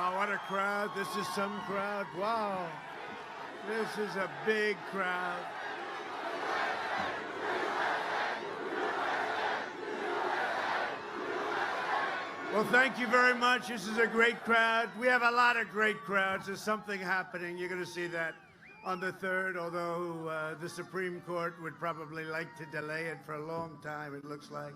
Wow, what a crowd. This is some crowd. Wow. This is a big crowd. Well, thank you very much. This is a great crowd. We have a lot of great crowds. There's something happening. You're going to see that on the 3rd, although the Supreme Court would probably like to delay it for a long time, it looks like.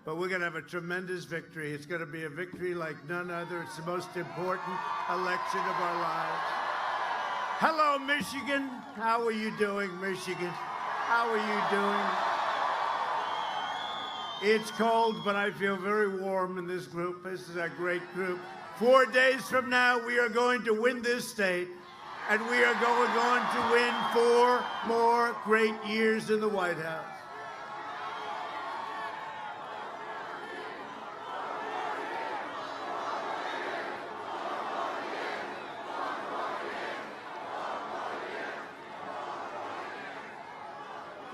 But we're going to have a tremendous victory. It's going to be a victory like none other. It's the most important election of our lives. Hello, Michigan. How are you doing, Michigan? How are you doing? It's cold, but I feel very warm in this group. This is a great group. 4 days from now, we are going to win this state, and we are going to win 4 more great years in the White House.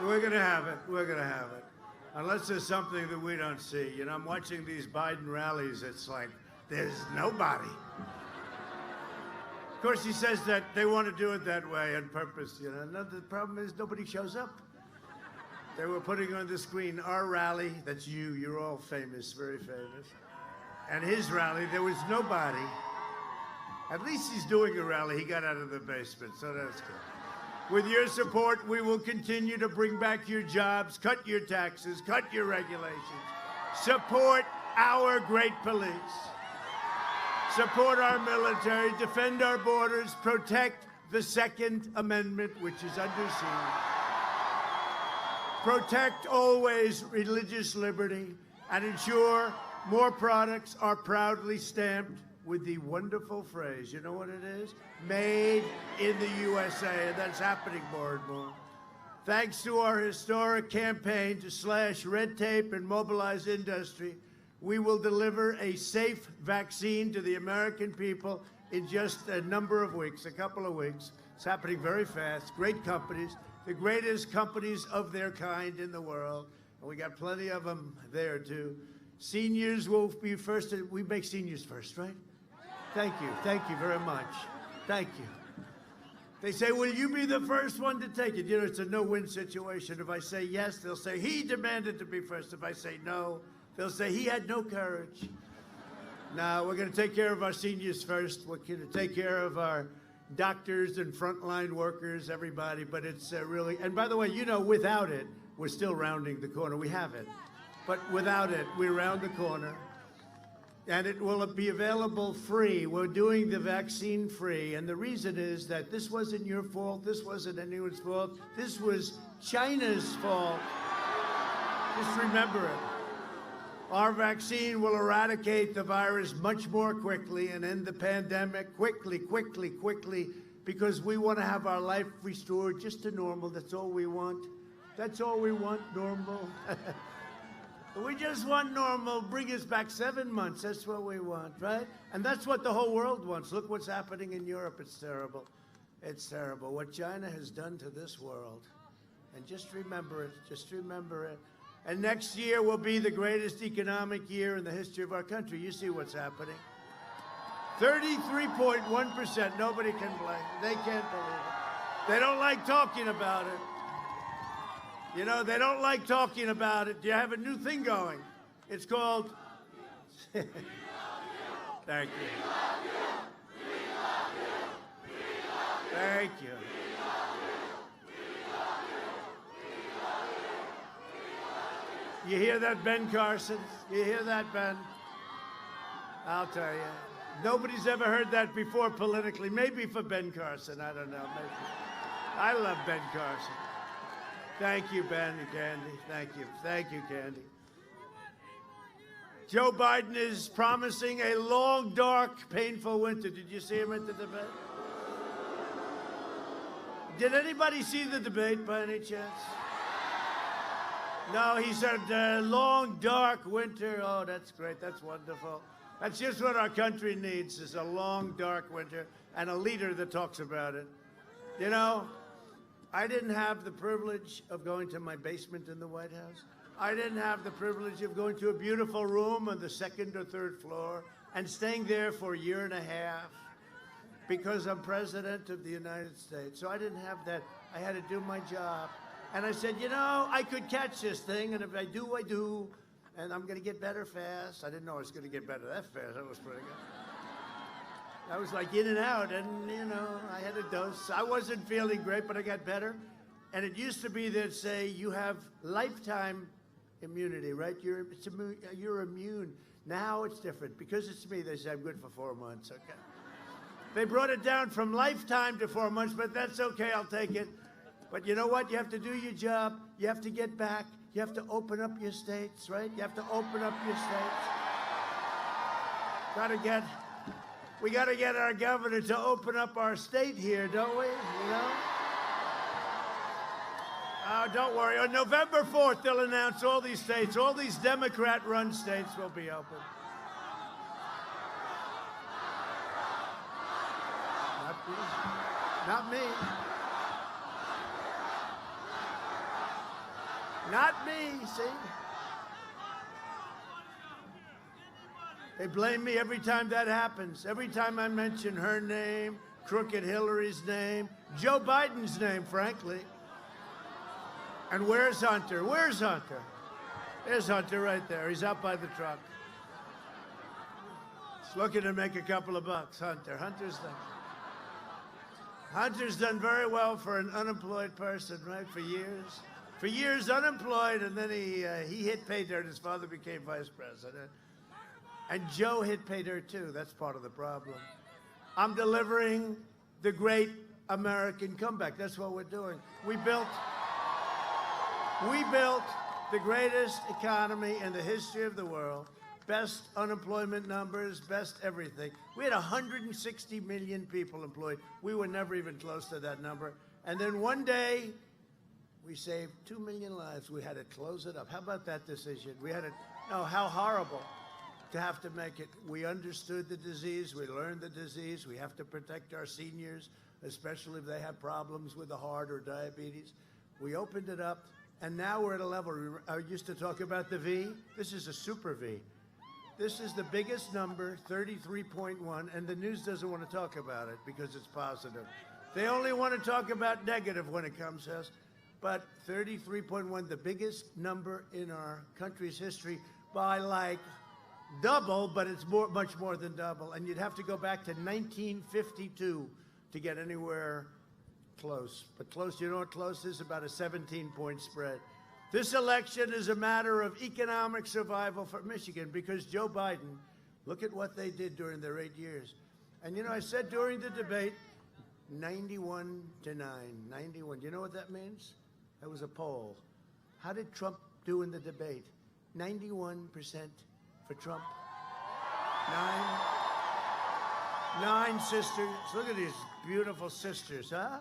We're going to have it. We're going to have it. Unless there's something that we don't see. You know, I'm watching these Biden rallies. It's like there's nobody. Of course, he says that they want to do it that way on purpose. You know, the problem is nobody shows up. They were putting on the screen our rally. That's you. You're all famous, very famous. And his rally, there was nobody. At least he's doing a rally. He got out of the basement, so that's good. With your support, we will continue to bring back your jobs, cut your taxes, cut your regulations, support our great police, support our military, defend our borders, protect the Second Amendment, which is under siege, protect always religious liberty, and ensure more products are proudly stamped with the wonderful phrase, you know what it is? Made in the USA, and that's happening more and more. Thanks to our historic campaign to slash red tape and mobilize industry, we will deliver a safe vaccine to the American people in just a number of weeks, a couple of weeks. It's happening very fast. Great companies, the greatest companies of their kind in the world, and we got plenty of them there too. Seniors will be first. We make seniors first, right? Thank you very much. Thank you. They say, will you be the first one to take it? You know, it's a no-win situation. If I say yes, they'll say, he demanded to be first. If I say no, they'll say, he had no courage. Now, we're going to take care of our seniors first. We're going to take care of our doctors and frontline workers, everybody. But it's really, and by the way, you know, without it, we're still rounding the corner. We have it. But without it, we round the corner. And it will be available free. We're doing the vaccine free. And the reason is that this wasn't your fault. This wasn't anyone's fault. This was China's fault. Just remember it. Our vaccine will eradicate the virus much more quickly and end the pandemic quickly, because we want to have our life restored just to normal. That's all we want. That's all we want, normal. We just want normal. Bring us back 7 months. That's what we want, right? And that's what the whole world wants. Look what's happening in Europe. It's terrible. It's terrible. What China has done to this world. And just remember it. Just remember it. And next year will be the greatest economic year in the history of our country. You see what's happening. 33.1%. Nobody can blame. They can't believe it. They don't like talking about it. You know, they don't like talking about it. You have a new thing going. It's called... Thank you. Thank you. You hear that, Ben Carson? You hear that, Ben? I'll tell you. Nobody's ever heard that before politically. Maybe for Ben Carson. I don't know. Maybe. I love Ben Carson. Thank you, Ben and Candy. Thank you. Thank you, Candy. Joe Biden is promising a long, dark, painful winter. Did you see him at the debate? Did anybody see the debate by any chance? No, he said long, dark winter. Oh, that's great. That's wonderful. That's just what our country needs, is a long, dark winter and a leader that talks about it. You know, I didn't have the privilege of going to my basement in the White House. I didn't have the privilege of going to a beautiful room on the 2nd or 3rd floor. and staying there for a year and a half because I'm president of the United States. So I didn't have that. I had to do my job. And I said, you know, I could catch this thing, and if I do, I do, and I'm going to get better fast. I didn't know I was going to get better that fast. That was pretty good. I was like in and out, and, you know, I had a dose. I wasn't feeling great, but I got better. And it used to be that say you have lifetime immunity, right? You're immune. Now it's different. Because it's me, they say I'm good for 4 months, okay? They brought it down from lifetime to 4 months, but that's okay, I'll take it. But you know what? You have to do your job. You have to get back. You have to open up your states, right? You have to open up your states. We got to get our governor to open up our state here, don't we? You know? Oh, don't worry. On November 4th, they'll announce all these states, all these Democrat-run states will be open. Not me. Not me, see? They blame me every time that happens. Every time I mention her name, Crooked Hillary's name, Joe Biden's name, frankly. And where's Hunter? Where's Hunter? There's Hunter right there. He's out by the truck. He's looking to make a couple of bucks, Hunter. Hunter's done very well for an unemployed person, right, for years. For years unemployed, and then he hit pay dirt. His father became vice president. And Joe hit pay dirt, too. That's part of the problem. I'm delivering the great American comeback. That's what we're doing. We built the greatest economy in the history of the world. Best unemployment numbers, best everything. We had 160 million people employed. We were never even close to that number. And then one day, we saved 2 million lives. We had to close it up. How about that decision? How horrible to have to make it. We understood the disease. We learned the disease. We have to protect our seniors, especially if they have problems with the heart or diabetes. We opened it up, and now we're at a level. I used to talk about the V. This is a super V. This is the biggest number, 33.1, and the news doesn't want to talk about it because it's positive. They only want to talk about negative when it comes to us. But 33.1, the biggest number in our country's history by like double, but it's much more than double. And you'd have to go back to 1952 to get anywhere close. But close, you know what close is? About a 17-point spread. This election is a matter of economic survival for Michigan because Joe Biden, look at what they did during their 8 years. And, you know, I said during the debate, 91 to 9, 91. You know what that means? That was a poll. How did Trump do in the debate? 91% for Trump. Nine sisters. Look at these beautiful sisters, huh?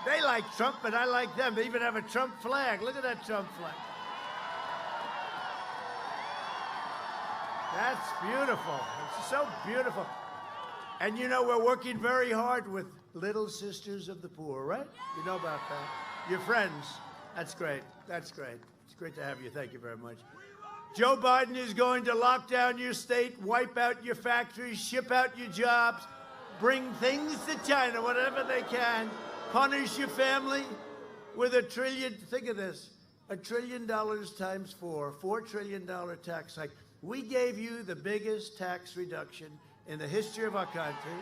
They like Trump, but I like them. They even have a Trump flag. Look at that Trump flag. That's beautiful. It's so beautiful. And you know, we're working very hard with Little Sisters of the Poor, right? You know about that. Your friends. That's great. That's great. It's great to have you. Thank you very much. Joe Biden is going to lock down your state, wipe out your factories, ship out your jobs, bring things to China, whatever they can, punish your family with $1 trillion. Think of this. $1 trillion times 4, $4 trillion tax hike. We gave you the biggest tax reduction in the history of our country.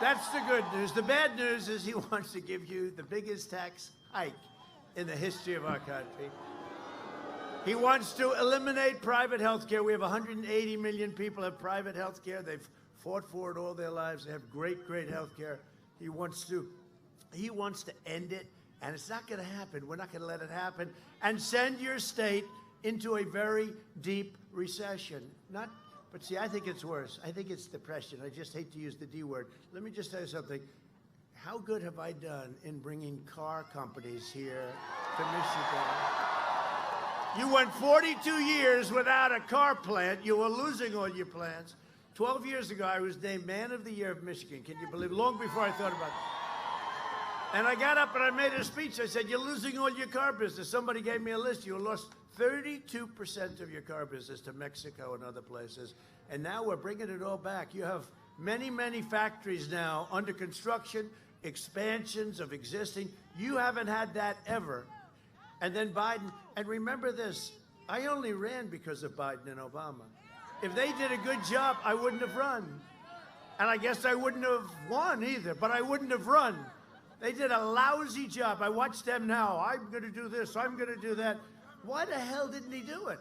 That's the good news. The bad news is he wants to give you the biggest tax hike in the history of our country. He wants to eliminate private health care. We have 180 million people have private health care. They've fought for it all their lives. They have great, great health care. He wants to end it, and it's not going to happen. We're not going to let it happen. And send your state into a very deep recession. But see, I think it's worse. I think it's depression. I just hate to use the D word. Let me just tell you something. How good have I done in bringing car companies here to Michigan? You went 42 years without a car plant. You were losing all your plants. 12 years ago, I was named Man of the Year of Michigan. Can you believe it? Long before I thought about it. And I got up and I made a speech. I said, you're losing all your car business. Somebody gave me a list. You lost 32% of your car business to Mexico and other places. And now we're bringing it all back. You have many, many factories now under construction, expansions of existing. You haven't had that ever. And then Biden, and remember this, I only ran because of Biden and Obama. If they did a good job, I wouldn't have run. And I guess I wouldn't have won either, but I wouldn't have run. They did a lousy job. I watch them now. I'm going to do this. I'm going to do that. Why the hell didn't he do it?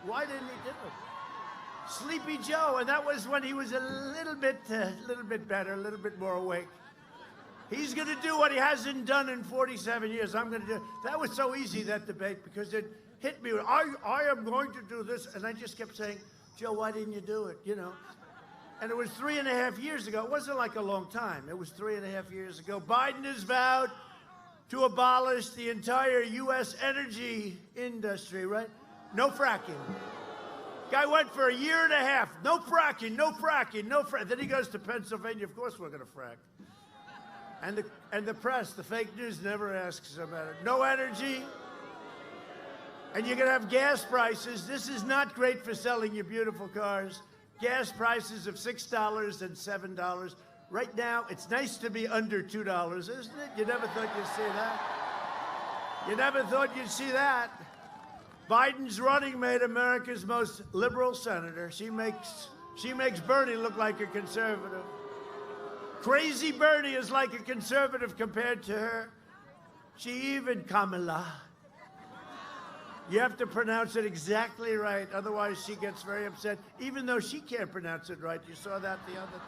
Why didn't he do it? Sleepy Joe, and that was when he was a little bit better, a little bit more awake. He's going to do what he hasn't done in 47 years. I'm going to do. That was so easy, that debate, because it hit me. I am going to do this, and I just kept saying, Joe, why didn't you do it? You know. And it was 3.5 years ago. It wasn't like a long time. It was 3.5 years ago. Biden has vowed to abolish the entire U.S. energy industry, right? No fracking. Guy went for 1.5 years. No fracking, no fracking, no fracking. Then he goes to Pennsylvania. Of course we're going to frack. And the press, the fake news never asks about it. No energy. And you're going to have gas prices. This is not great for selling your beautiful cars. Gas prices of $6 and $7. Right now, it's nice to be under $2, isn't it? You never thought you'd see that. You never thought you'd see that. Biden's running mate America's most liberal senator. She makes Bernie look like a conservative. Crazy Bernie is like a conservative compared to her. She even Kamala. You have to pronounce it exactly right, otherwise she gets very upset, even though she can't pronounce it right. You saw that the other.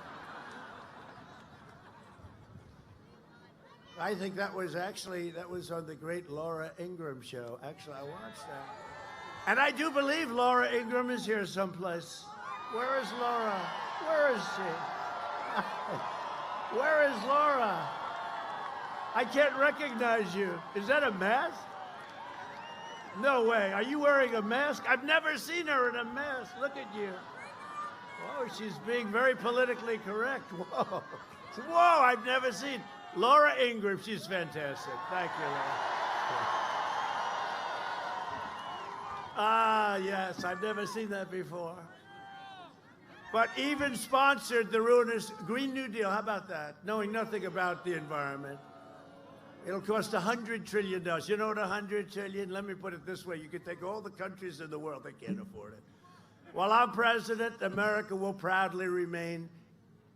I think that was on the great Laura Ingraham show. Actually, I watched that. And I do believe Laura Ingraham is here someplace. Where is Laura? Where is she? Where is Laura? I can't recognize you. Is that a mask? No way. Are you wearing a mask? I've never seen her in a mask. Look at you. Whoa, she's being very politically correct. Whoa. Whoa, I've never seen. Laura Ingraham, she's fantastic. Thank you, Laura. Ah, yes, I've never seen that before. But even sponsored the ruinous Green New Deal. How about that? Knowing nothing about the environment. It'll cost $100 trillion. You know what $100 trillion? Let me put it this way. You could take all the countries in the world that can't afford it. While I'm president, America will proudly remain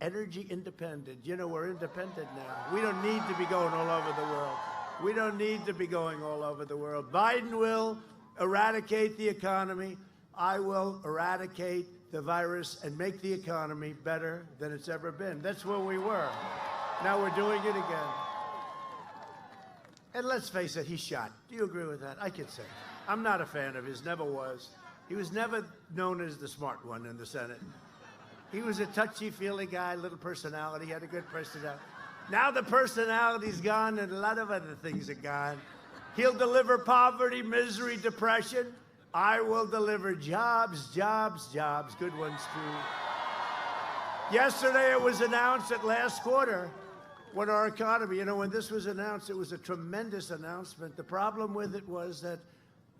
energy independent. You know, we're independent now. We don't need to be going all over the world. We don't need to be going all over the world. Biden will eradicate the economy. I will eradicate the virus and make the economy better than it's ever been. That's where we were. Now we're doing it again. And let's face it, he's shot. Do you agree with that? I could say. I'm not a fan of his, never was. He was never known as the smart one in the Senate. He was a touchy-feely guy, little personality, he had a good personality. Now the personality's gone and a lot of other things are gone. He'll deliver poverty, misery, depression. I will deliver jobs, jobs, jobs, good ones too. Yesterday it was announced that last quarter, when our economy, when this was announced, it was a tremendous announcement. The problem with it was that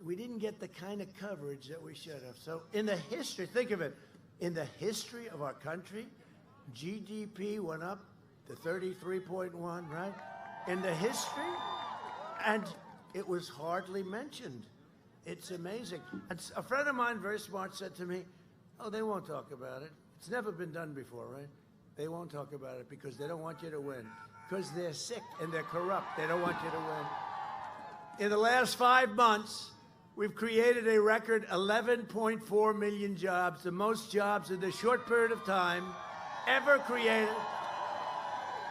we didn't get the kind of coverage that we should have. So in the history, think of it, in the history of our country, GDP went up to 33.1, right? In the history, and it was hardly mentioned. It's amazing. And a friend of mine, very smart, said to me, oh, they won't talk about it. It's never been done before, right? They won't talk about it because they don't want you to win. Because they're sick and they're corrupt. They don't want you to win. In the last 5 months, we've created a record 11.4 million jobs, the most jobs in this short period of time ever created.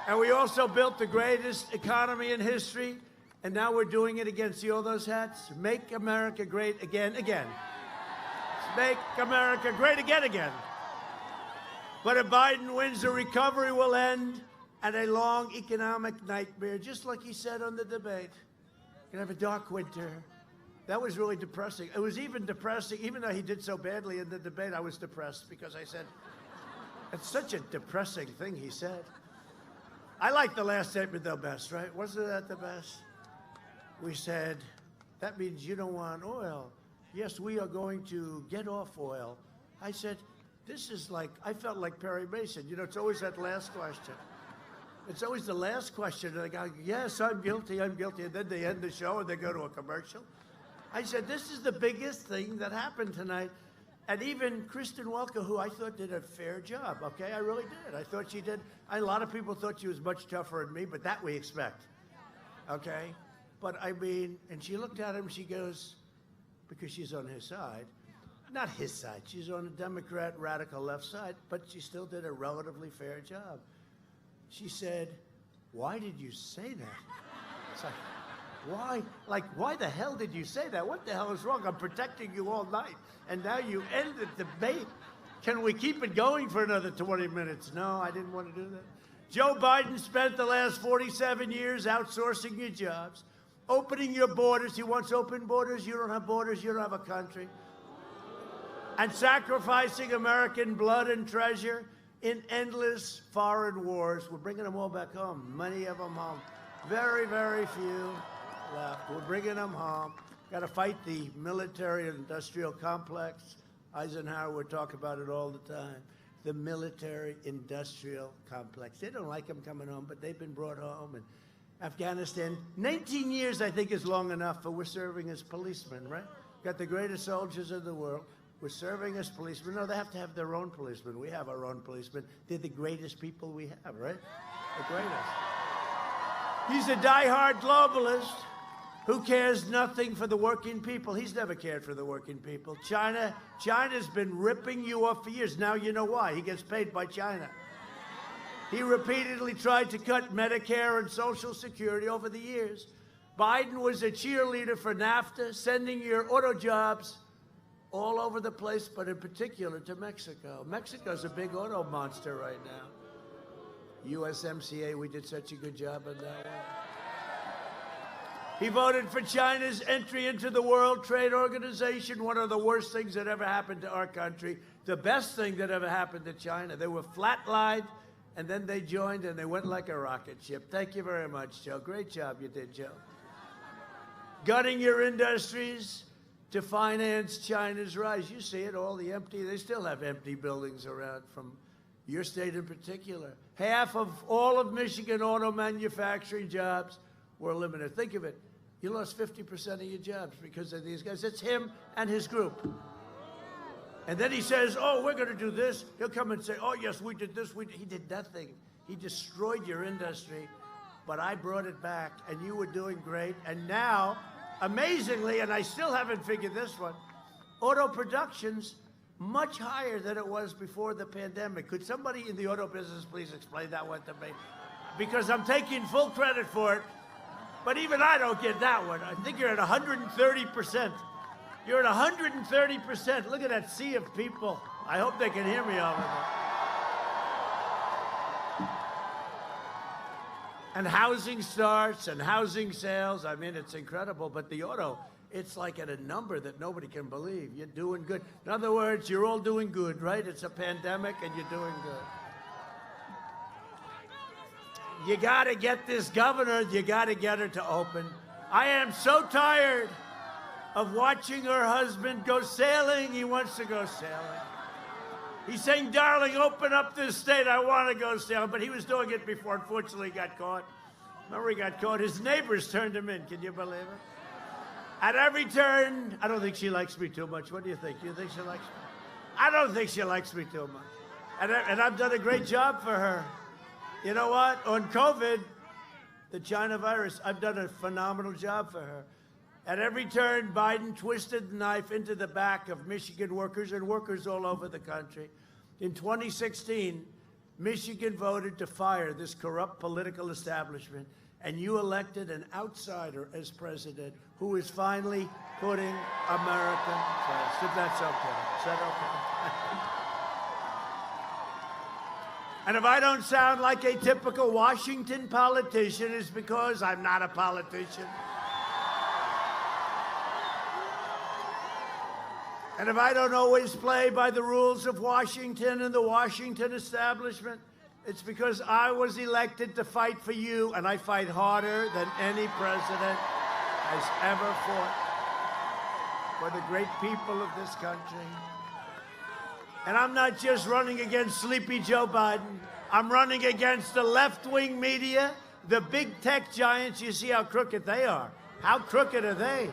And we also built the greatest economy in history. And now we're doing it again. See all those hats? Make America great again, again. Make America great again, again. But if Biden wins, the recovery will end and a long economic nightmare, just like he said on the debate. You're going to have a dark winter. That was really depressing. It was even depressing, even though he did so badly in the debate, I was depressed because I said, it's such a depressing thing he said. I like the last statement though best, right? Wasn't that the best? We said, that means you don't want oil. Yes, we are going to get off oil. I said, this is like, I felt like Perry Mason. You know, it's always that last question. It's always the last question. And they go, yes, I'm guilty, I'm guilty. And then they end the show and they go to a commercial. I said, this is the biggest thing that happened tonight. And even Kristen Welker, who I thought did a fair job, okay? I really did. I thought she did. A lot of people thought she was much tougher than me, but that we expect, okay? But I mean, and she looked at him, she goes, because she's on his side, not his side, she's on the Democrat radical left side, but she still did a relatively fair job. She said, why did you say that? It's like, why? Like, why the hell did you say that? What the hell is wrong? I'm protecting you all night, and now you end the debate. Can we keep it going for another 20 minutes? No, I didn't want to do that. Joe Biden spent the last 47 years outsourcing your jobs, opening your borders. He wants open borders. You don't have borders. You don't have a country. And sacrificing American blood and treasure in endless foreign wars. We're bringing them all back home, many of them home. Very, very few left. We're bringing them home. Got to fight the military-industrial complex. Eisenhower would talk about it all the time. The military-industrial complex. They don't like them coming home, but they've been brought home. And Afghanistan, 19 years, I think, is long enough for we're serving as policemen, right? Got the greatest soldiers in the world. We're serving as policemen. No, they have to have their own policemen. We have our own policemen. They're the greatest people we have, right? The greatest. He's a diehard globalist who cares nothing for the working people. He's never cared for the working people. China's been ripping you off for years. Now you know why. He gets paid by China. He repeatedly tried to cut Medicare and Social Security over the years. Biden was a cheerleader for NAFTA, sending your auto jobs all over the place, but in particular to Mexico. Mexico's a big auto monster right now. USMCA, we did such a good job on that one. He voted for China's entry into the World Trade Organization, one of the worst things that ever happened to our country. The best thing that ever happened to China. They were flatlined, and then they joined, and they went like a rocket ship. Thank you very much, Joe. Great job you did, Joe. Gutting your industries to finance China's rise. You see it, all the empty, they still have empty buildings around from your state in particular. Half of all of Michigan auto manufacturing jobs were eliminated. Think of it. You lost 50% of your jobs because of these guys. It's him and his group. And then he says, oh, we're going to do this. He'll come and say, oh, yes, we did this. He did nothing. He destroyed your industry, but I brought it back, and you were doing great. And now, amazingly, and I still haven't figured this one, auto production's much higher than it was before the pandemic. Could somebody in the auto business please explain that one to me? Because I'm taking full credit for it, but even I don't get that one. I think you're at 130%. You're at 130%. Look at that sea of people. I hope they can hear me over there. And housing starts and housing sales. I mean, it's incredible. But the auto, it's like at a number that nobody can believe. You're doing good. In other words, you're all doing good, right? It's a pandemic and you're doing good. You got to get this governor, you got to get her to open. I am so tired of watching her husband go sailing. He wants to go sailing. He's saying, darling, open up this state. I want to go sailing. But he was doing it before. Unfortunately, he got caught. Remember, he got caught. His neighbors turned him in. Can you believe it? At every turn, I don't think she likes me too much. What do you think? Do you think she likes me? I don't think she likes me too much. And I've done a great job for her. You know what? On COVID, the China virus, I've done a phenomenal job for her. At every turn, Biden twisted the knife into the back of Michigan workers and workers all over the country. In 2016, Michigan voted to fire this corrupt political establishment, and you elected an outsider as president who is finally putting America first. If that's okay. Is that okay? And if I don't sound like a typical Washington politician, it's because I'm not a politician. And if I don't always play by the rules of Washington and the Washington establishment, It's because I was elected to fight for you, and I fight harder than any president has ever fought for the great people of this country. And I'm not just running against sleepy Joe Biden. I'm running against the left-wing media, the big tech giants. You see how crooked they are. How crooked are they?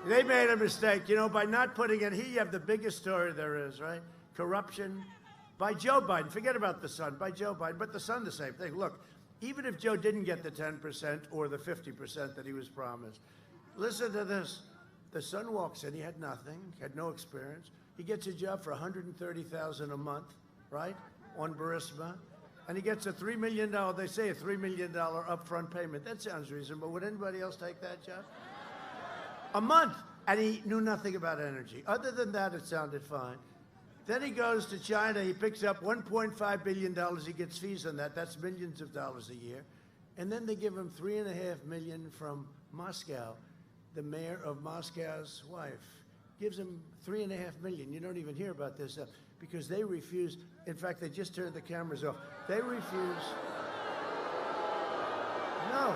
They made a mistake, you know, by not putting in. Here you have the biggest story there is, right? Corruption by Joe Biden. Forget about the son, by Joe Biden. But the son, the same thing. Look, even if Joe didn't get the 10% or the 50% that he was promised, listen to this. The son walks in. He had nothing, had no experience. He gets a job for $130,000 a month, right, on Burisma. And he gets a $3 million, they say a $3 million upfront payment. That sounds reasonable. Would anybody else take that job? A month. And he knew nothing about energy. Other than that, it sounded fine. Then he goes to China. He picks up $1.5 billion. He gets fees on that. That's millions of dollars a year. And then they give him $3.5 million from Moscow. The mayor of Moscow's wife gives him $3.5 million. You don't even hear about this stuff because they refuse. In fact, they just turned the cameras off. They refuse. No.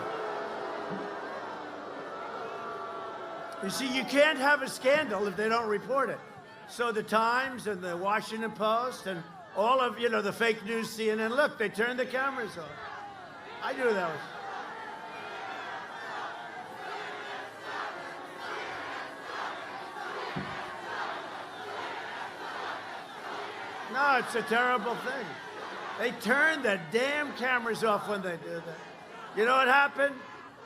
You see, you can't have a scandal if they don't report it. So the Times and the Washington Post and all of, you know, the fake news CNN, look, they turned the cameras off. I knew that was. No, it's a terrible thing. They turn the damn cameras off when they do that. You know what happened?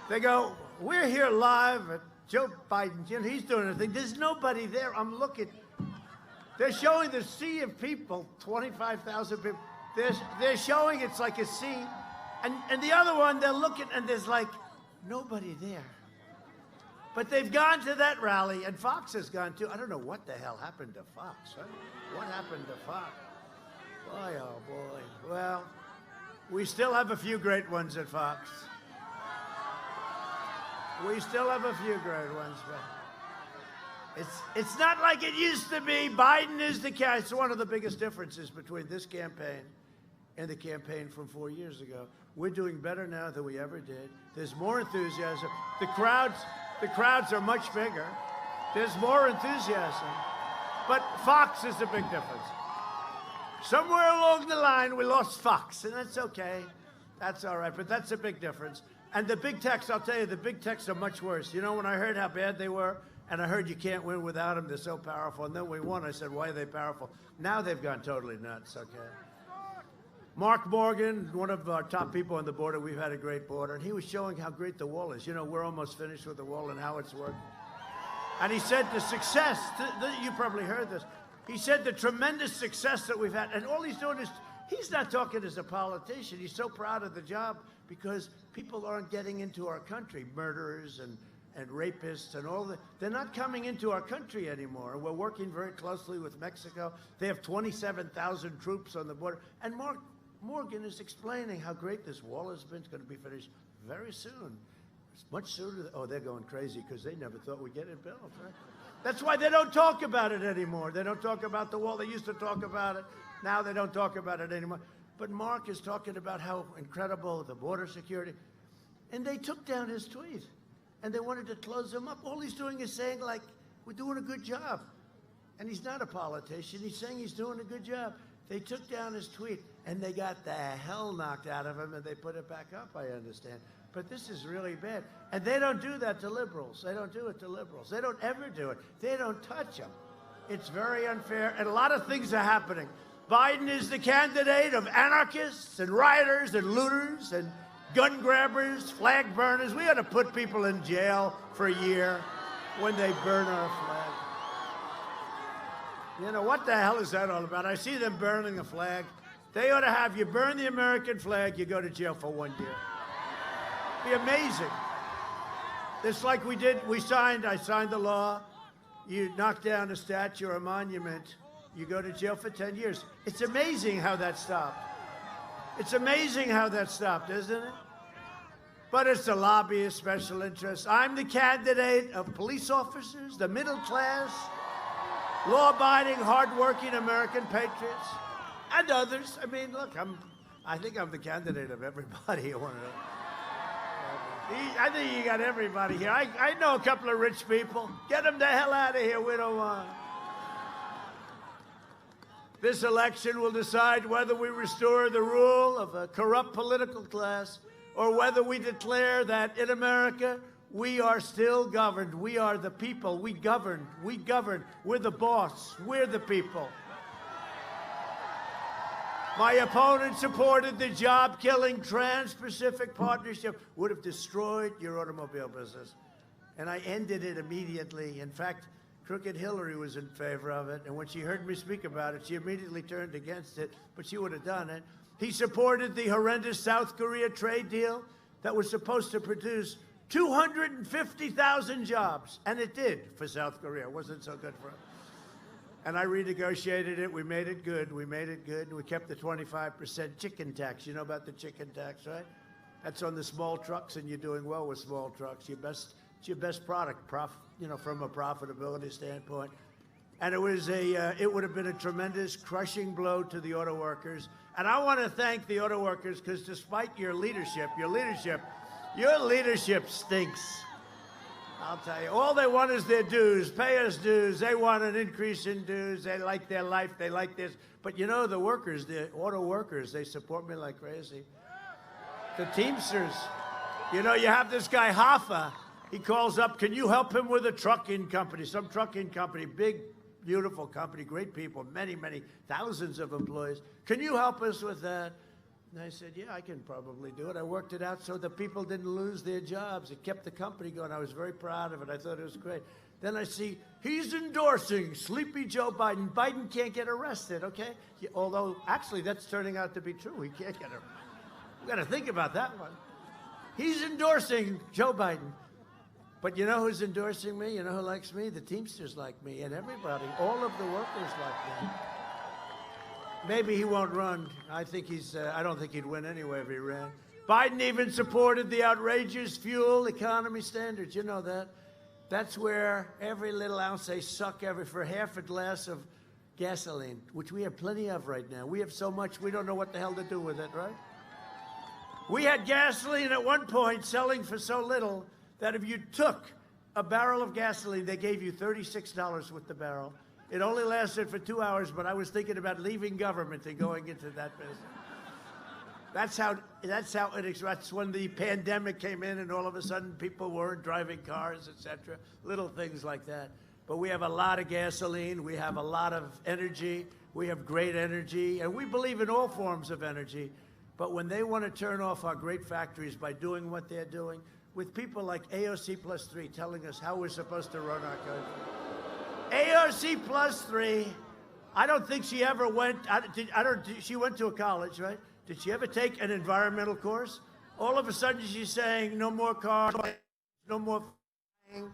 They go, we're here live at Joe Biden. You know, he's doing a thing. There's nobody there. I'm looking. They're showing the sea of people, 25,000 people. They're showing it's like a sea. And the other one, they're looking, and there's like nobody there. But they've gone to that rally, and Fox has gone too. I don't know what the hell happened to Fox. Huh? What happened to Fox? Boy, oh boy. Well, we still have a few great ones at Fox. We still have a few great ones, but it's not like it used to be. Biden is the guy. It's one of the biggest differences between this campaign and the campaign from 4 years ago. We're doing better now than we ever did. There's more enthusiasm. The crowds are much bigger. There's more enthusiasm. But Fox is a big difference. Somewhere along the line, we lost Fox, and that's okay. That's all right, but that's a big difference. And the big techs, I'll tell you, the big techs are much worse. You know, when I heard how bad they were, and I heard you can't win without them, they're so powerful, and then we won, I said, why are they powerful? Now they've gone totally nuts, okay? Mark Morgan, one of our top people on the border, we've had a great border, and he was showing how great the wall is. You know, we're almost finished with the wall and how it's working. And he said the success, you probably heard this, he said the tremendous success that we've had, and all he's doing is, he's not talking as a politician. He's so proud of the job because people aren't getting into our country, murderers and rapists and all that. They're not coming into our country anymore. We're working very closely with Mexico. They have 27,000 troops on the border. And Mark Morgan is explaining how great this wall has been. It's going to be finished very soon. It's much sooner. Oh, they're going crazy because they never thought we'd get it built, right? That's why they don't talk about it anymore. They don't talk about the wall. They used to talk about it. Now they don't talk about it anymore. But Mark is talking about how incredible the border security. And they took down his tweet. And they wanted to close him up. All he's doing is saying, like, we're doing a good job. And he's not a politician. He's saying he's doing a good job. They took down his tweet, and they got the hell knocked out of him, and they put it back up, I understand. But this is really bad. And they don't do that to liberals. They don't do it to liberals. They don't ever do it. They don't touch them. It's very unfair, and a lot of things are happening. Biden is the candidate of anarchists and rioters and looters and gun grabbers, flag burners. We ought to put people in jail for a year when they burn our flag. You know, what the hell is that all about? I see them burning a flag. They ought to have you burn the American flag, you go to jail for 1 year. Be amazing. It's like I signed the law. You knock down a statue or a monument, you go to jail for 10 years. It's amazing how that stopped. It's amazing how that stopped, isn't it? But it's the lobbyist special interests. I'm the candidate of police officers, the middle class, law-abiding, hard-working American patriots. And others. I mean, look, I think I'm the candidate of everybody. I think you got everybody here. I know a couple of rich people. Get them the hell out of here. We don't want. This election will decide whether we restore the rule of a corrupt political class or whether we declare that in America, we are still governed. We are the people. We govern. We govern. We're the boss. We're the people. My opponent supported the job-killing Trans-Pacific Partnership, would have destroyed your automobile business. And I ended it immediately. In fact, Crooked Hillary was in favor of it, and when she heard me speak about it, she immediately turned against it, but she would have done it. He supported the horrendous South Korea trade deal that was supposed to produce 250,000 jobs, and it did for South Korea. It wasn't so good for them. And I renegotiated it. We made it good. We made it good. We kept the 25% chicken tax. You know about the chicken tax, right? That's on the small trucks, and you're doing well with small trucks. It's your best product, from a profitability standpoint. And it would have been a tremendous crushing blow to the auto workers. And I want to thank the auto workers because despite your leadership stinks. I'll tell you, all they want is their dues. Pay us dues. They want an increase in dues. They like their life. They like this. But you know, the workers, the auto workers, they support me like crazy. The Teamsters. You know, you have this guy, Hoffa. He calls up, can you help him with a trucking company? Some trucking company, big, beautiful company, great people, many, many thousands of employees. Can you help us with that? And I said, yeah, I can probably do it. I worked it out so the people didn't lose their jobs. It kept the company going. I was very proud of it. I thought it was great. Then I see he's endorsing Sleepy Joe Biden. Biden can't get arrested, okay? Although, actually, that's turning out to be true. He can't get arrested. We've got to think about that one. He's endorsing Joe Biden. But you know who's endorsing me? You know who likes me? The Teamsters like me, and everybody. All of the workers like me. Maybe he won't run. I don't think he'd win anyway if he ran. Biden even supported the outrageous fuel economy standards. You know that. That's where every little ounce they suck for half a glass of gasoline, which we have plenty of right now. We have so much, we don't know what the hell to do with it, right? We had gasoline at one point selling for so little that if you took a barrel of gasoline, they gave you $36 with the barrel. It only lasted for 2 hours, but I was thinking about leaving government and going into that business. That's when the pandemic came in and all of a sudden people weren't driving cars, etc. Little things like that. But we have a lot of gasoline. We have a lot of energy. We have great energy. And we believe in all forms of energy. But when they want to turn off our great factories by doing what they're doing, with people like AOC plus 3 telling us how we're supposed to run our country. AOC plus 3, I don't think she ever went, she went to a college, right? Did she ever take an environmental course? All of a sudden she's saying, no more cars, no more flying.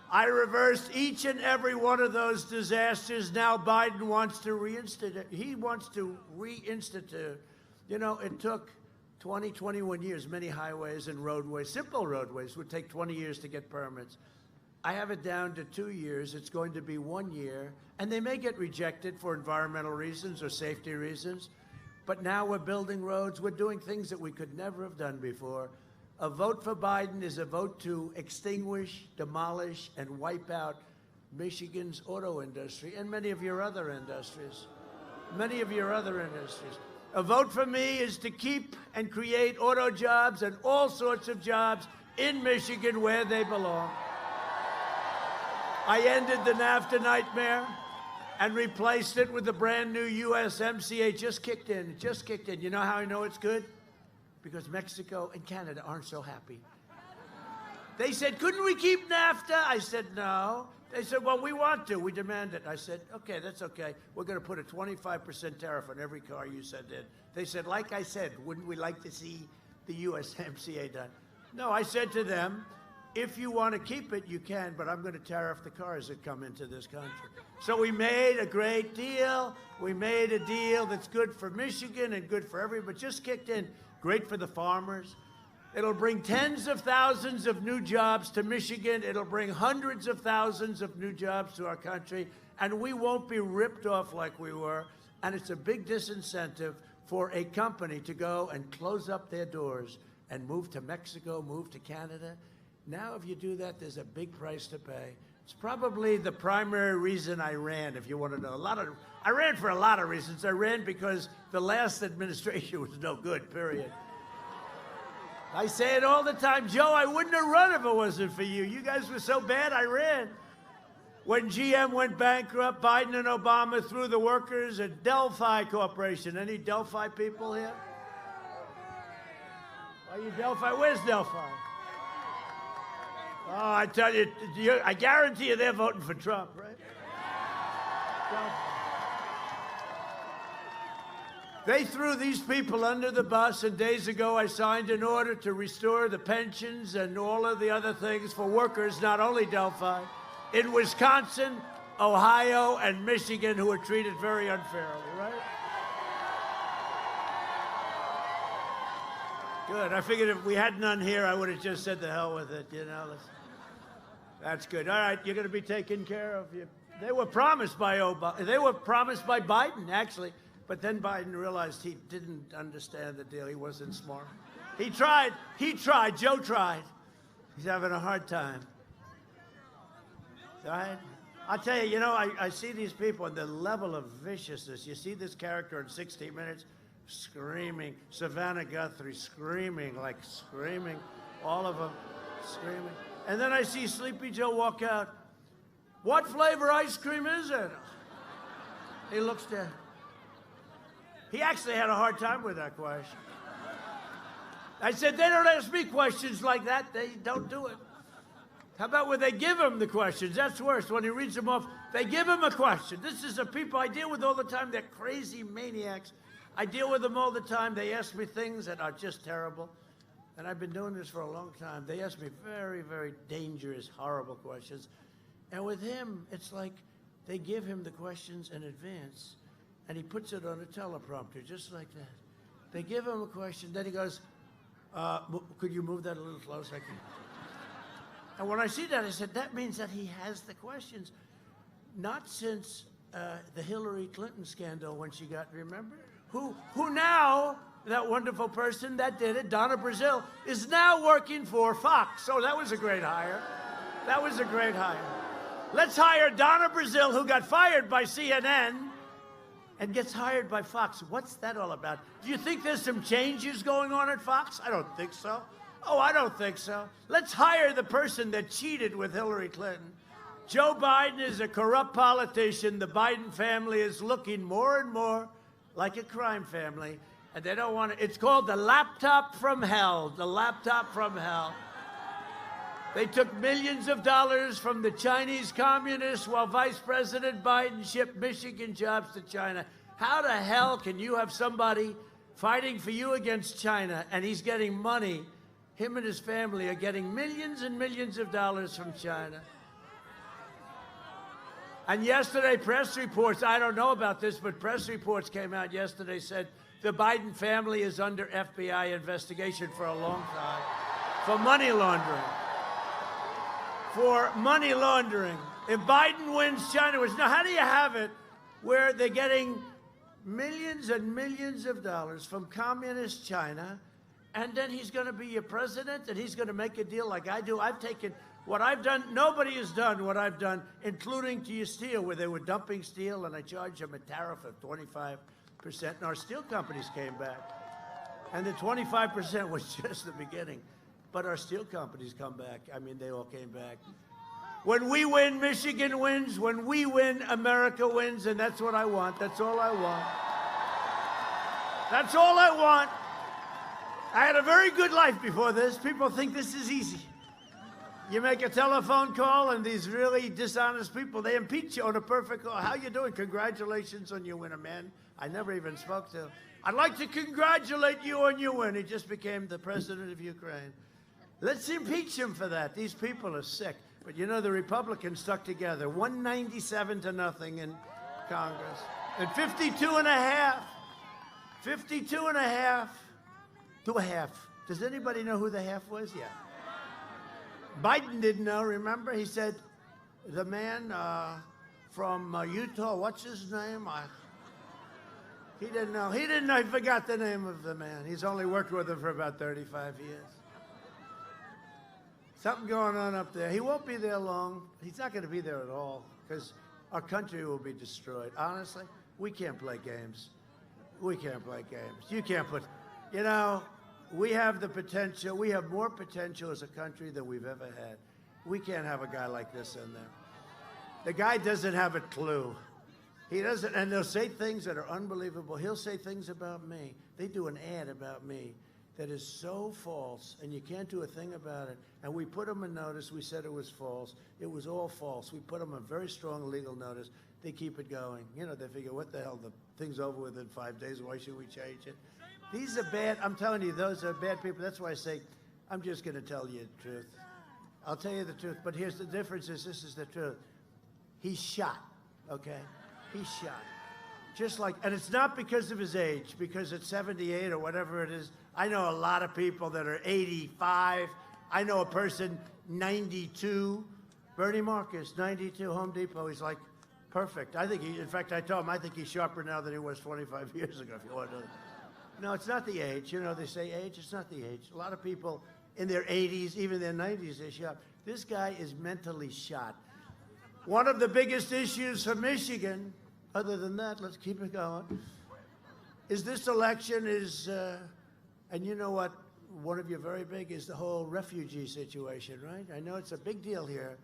I reversed each and every one of those disasters. Now Biden wants to reinstitute. He wants to reinstitute. You know, it took 20, 21 years, many highways and roadways, simple roadways would take 20 years to get permits. I have it down to 2 years. It's going to be 1 year. And they may get rejected for environmental reasons or safety reasons. But now we're building roads. We're doing things that we could never have done before. A vote for Biden is a vote to extinguish, demolish, and wipe out Michigan's auto industry and many of your other industries. Many of your other industries. A vote for me is to keep and create auto jobs and all sorts of jobs in Michigan where they belong. I ended the NAFTA nightmare and replaced it with the brand new USMCA. Just kicked in. It just kicked in. You know how I know it's good? Because Mexico and Canada aren't so happy. They said, couldn't we keep NAFTA? I said, no. They said, well, we want to. We demand it. I said, okay, that's okay. We're going to put a 25% tariff on every car you send in. They said, like I said, wouldn't we like to see the USMCA done? No, I said to them, if you want to keep it, you can, but I'm going to tariff the cars that come into this country. So we made a great deal. We made a deal that's good for Michigan and good for everybody. Just kicked in. Great for the farmers. It'll bring tens of thousands of new jobs to Michigan. It'll bring hundreds of thousands of new jobs to our country. And we won't be ripped off like we were And it's a big disincentive for a company to go and close up their doors and move to Mexico, move to Canada. Now, if you do that, there's a big price to pay. It's probably the primary reason I ran, if you want to know. I ran for a lot of reasons. I ran because the last administration was no good, period. I say it all the time, Joe, I wouldn't have run if it wasn't for you. You guys were so bad, I ran. When GM went bankrupt, Biden and Obama threw the workers at Delphi Corporation. Any Delphi people here? Are you Delphi? Where's Delphi? Oh, I tell you, I guarantee you they're voting for Trump, right? Delphi. They threw these people under the bus, and days ago I signed an order to restore the pensions and all of the other things for workers, not only Delphi, in Wisconsin, Ohio, and Michigan, who were treated very unfairly, right? Good. I figured if we had none here, I would have just said the hell with it, you know. That's good. All right, you're going to be taken care of. They were promised by Obama. They were promised by Biden, actually. But then Biden realized he didn't understand the deal. He wasn't smart. He tried. Joe tried. He's having a hard time. All right? I'll tell you, you know, I see these people and the level of viciousness. You see this character in 60 Minutes screaming. Savannah Guthrie screaming, all of them screaming. And then I see Sleepy Joe walk out. What flavor ice cream is it? He looks down. He actually had a hard time with that question. I said, they don't ask me questions like that. They don't do it. How about when they give him the questions? That's worse. When he reads them off, they give him a question. This is the people I deal with all the time. They're crazy maniacs. I deal with them all the time. They ask me things that are just terrible. And I've been doing this for a long time. They ask me very, very dangerous, horrible questions. And with him, it's like they give him the questions in advance. And he puts it on a teleprompter, just like that. They give him a question, then he goes, could you move that a little closer? And when I see that, I said, that means that he has the questions. Not since the Hillary Clinton scandal when she got, remember? Who now, that wonderful person that did it, Donna Brazile, is now working for Fox. So that was a great hire. That was a great hire. Let's hire Donna Brazile, who got fired by CNN, and gets hired by Fox. What's that all about? Do you think there's some changes going on at Fox? I don't think so. Oh, I don't think so. Let's hire the person that cheated with Hillary Clinton. Joe Biden is a corrupt politician. The Biden family is looking more and more like a crime family, and they don't want to. It's called the laptop from hell. The laptop from hell. They took millions of dollars from the Chinese communists while Vice President Biden shipped Michigan jobs to China. How the hell can you have somebody fighting for you against China and he's getting money? Him and his family are getting millions and millions of dollars from China. And yesterday, press reports, I don't know about this, but press reports came out yesterday, said the Biden family is under FBI investigation for a long time for money laundering. For money laundering. If Biden wins, China wins. Now, how do you have it where they're getting millions and millions of dollars from communist China, and then he's going to be your president, and he's going to make a deal like I do? I've taken what I've done. Nobody has done what I've done, including to your steel, where they were dumping steel, and I charged them a tariff of 25%, and our steel companies came back. And the 25% was just the beginning. But our steel companies come back. I mean, they all came back. When we win, Michigan wins. When we win, America wins. And that's what I want. That's all I want. That's all I want. I had a very good life before this. People think this is easy. You make a telephone call, and these really dishonest people, they impeach you on a perfect call. How you doing? Congratulations on your win, a man I never even spoke to. I'd like to congratulate you on your win. He just became the president of Ukraine. Let's impeach him for that. These people are sick. But you know, the Republicans stuck together. 197 to nothing in Congress. And 52 and a half. 52 and a half to a half. Does anybody know who the half was? Yeah. Biden didn't know, remember? He said, the man from Utah, what's his name? He didn't know. He didn't know. He forgot the name of the man. He's only worked with him for about 35 years. Something going on up there. He won't be there long. He's not going to be there at all because our country will be destroyed. Honestly, we can't play games. We can't play games. You can't put, you know, we have the potential. We have more potential as a country than we've ever had. We can't have a guy like this in there. The guy doesn't have a clue. He doesn't, and they'll say things that are unbelievable. He'll say things about me. They do an ad about me that is so false, and you can't do a thing about it. And we put them in notice. We said it was false. It was all false. We put them on very strong legal notice. They keep it going. You know, they figure, what the hell, the thing's over within 5 days. Why should we change it? These are bad. I'm telling you, those are bad people. That's why I say, I'm just going to tell you the truth. I'll tell you the truth. But here's the difference is this is the truth. He's shot, okay? He's shot. Just like, and it's not because of his age, because at 78 or whatever it is, I know a lot of people that are 85. I know a person, 92. Bernie Marcus, 92, Home Depot. He's like, perfect. I think he, in fact, I told him, I think he's sharper now than he was 25 years ago, if you want to know. No, it's not the age. You know, they say age, it's not the age. A lot of people in their 80s, even their 90s, they're shot. This guy is mentally shot. One of the biggest issues for Michigan, other than that, let's keep it going, is this election is, and you know what, one of you very big is the whole refugee situation, right? I know it's a big deal here.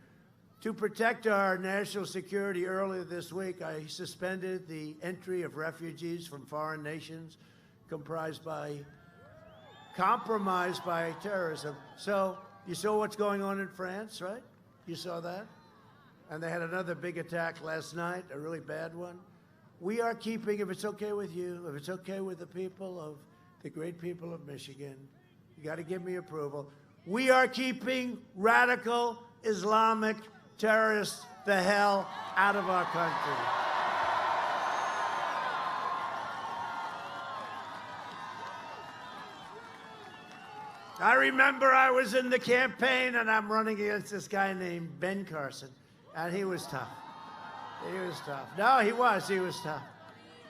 To protect our national security earlier this week, I suspended the entry of refugees from foreign nations compromised by terrorism. So you saw what's going on in France, right? You saw that? And they had another big attack last night, a really bad one. We are keeping, if it's okay with you, if it's okay with the people of, the great people of Michigan, you got to give me approval. We are keeping radical Islamic terrorists the hell out of our country. I remember I was in the campaign and I'm running against this guy named Ben Carson. And he was tough. He was tough. No, he was tough.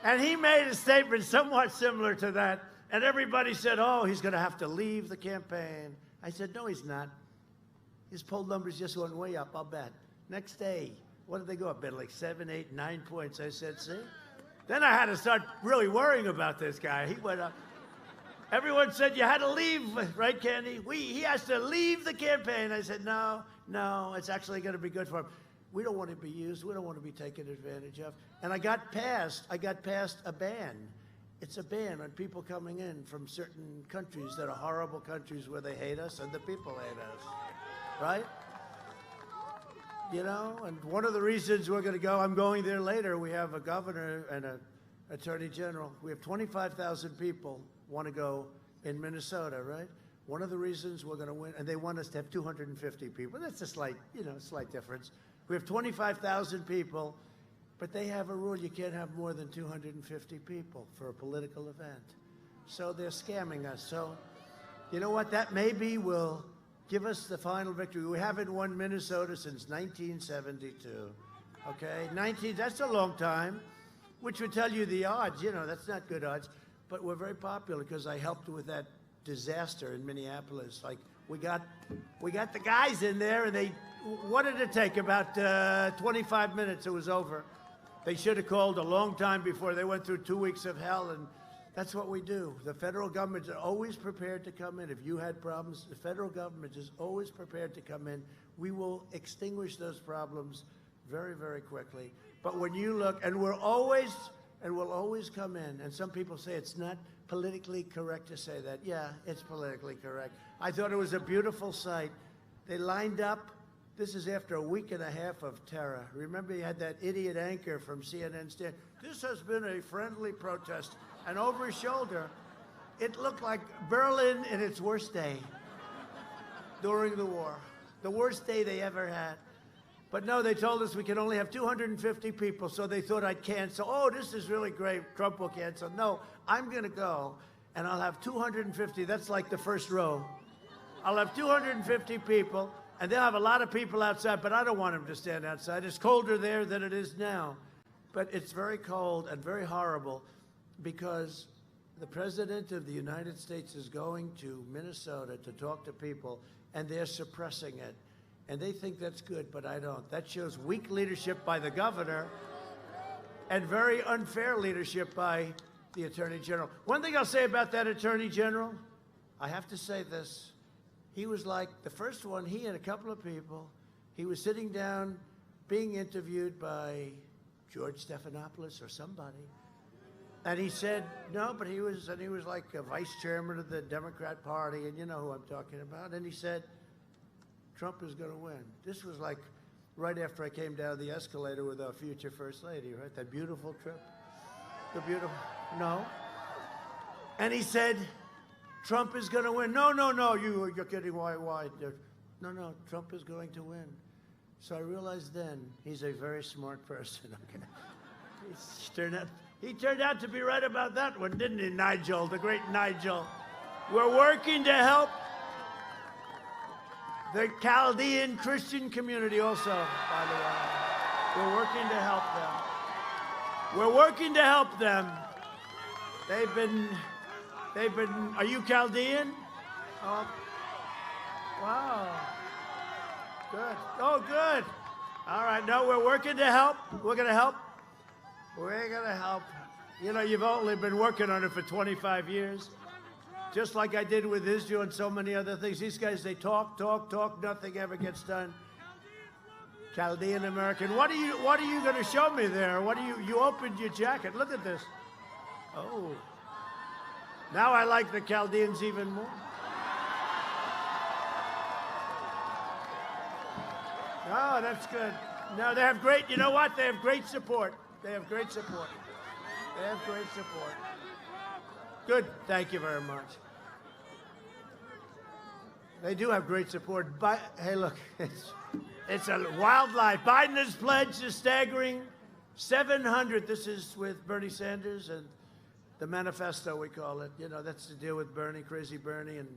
And he made a statement somewhat similar to that. And everybody said, oh, he's going to have to leave the campaign. I said, no, he's not. His poll numbers just went way up, I'll bet. Next day, what did they go up? Bet like 7, 8, 9 points. I said, see? Then I had to start really worrying about this guy. He went up. Everyone said you had to leave, right, Candy? He has to leave the campaign. I said, no, it's actually going to be good for him. We don't want to be used. We don't want to be taken advantage of. And I got passed a ban. It's a ban on people coming in from certain countries that are horrible countries where they hate us and the people hate us, right? You know, and one of the reasons we're going to go, I'm going there later, we have a governor and an attorney general. We have 25,000 people want to go in Minnesota, right? One of the reasons we're going to win, and they want us to have 250 people. That's a slight, slight difference. We have 25,000 people, but they have a rule you can't have more than 250 people for a political event. So they're scamming us. So you know what? That maybe will give us the final victory. We haven't won Minnesota since 1972. Okay? That's a long time, which would tell you the odds. That's not good odds. But we're very popular because I helped with that disaster in Minneapolis. Like, we got the guys in there, and what did it take? About 25 minutes, it was over. They should have called a long time before. They went through 2 weeks of hell, and that's what we do. The federal government is always prepared to come in. If you had problems, the federal government is always prepared to come in. We will extinguish those problems very, very quickly. But when you look, and we'll always come in, and some people say it's not politically correct to say that. Yeah, it's politically correct. I thought it was a beautiful sight. They lined up. This is after a week and a half of terror. Remember, you had that idiot anchor from CNN stand. This has been a friendly protest. And over his shoulder, it looked like Berlin in its worst day during the war. The worst day they ever had. But no, they told us we can only have 250 people, so they thought I'd cancel. Oh, this is really great. Trump will cancel. No, I'm going to go, and I'll have 250. That's like the first row. I'll have 250 people, and they'll have a lot of people outside, but I don't want them to stand outside. It's colder there than it is now. But it's very cold and very horrible. because the President of the United States is going to Minnesota to talk to people, and they're suppressing it. And they think that's good, but I don't. That shows weak leadership by the governor and very unfair leadership by the Attorney General. One thing I'll say about that Attorney General, I have to say this. He was like the first one, he and a couple of people, he was sitting down being interviewed by George Stephanopoulos or somebody. And he said, no, but he was like a vice chairman of the Democrat Party, and you know who I'm talking about. And he said, Trump is going to win. This was like right after I came down the escalator with our future First Lady, right? That beautiful trip. The beautiful, no. And he said, Trump is going to win. No, you're kidding. Why? No, Trump is going to win. So I realized then he's a very smart person. Okay. He turned out to be right about that one, didn't he, Nigel, the great Nigel? We're working to help the Chaldean Christian community also, by the way. We're working to help them. We're working to help them. They've been, are you Chaldean? Oh, wow. Good. Oh, good. All right, no, we're working to help. We're going to help. We're going to help. You know, you've only been working on it for 25 years, just like I did with Israel and so many other things. These guys, they talk, nothing ever gets done. Chaldean American. What are you going to show me there? You opened your jacket. Look at this. Oh. Now I like the Chaldeans even more. Oh, that's good. No, they have great, you know what? They have great support. They have great support. They have great support. Good. Thank you very much. They do have great support. Hey, look, it's a wildlife. Biden has pledged a staggering 700. This is with Bernie Sanders and the manifesto, we call it. You know, that's the deal with Bernie, crazy Bernie. And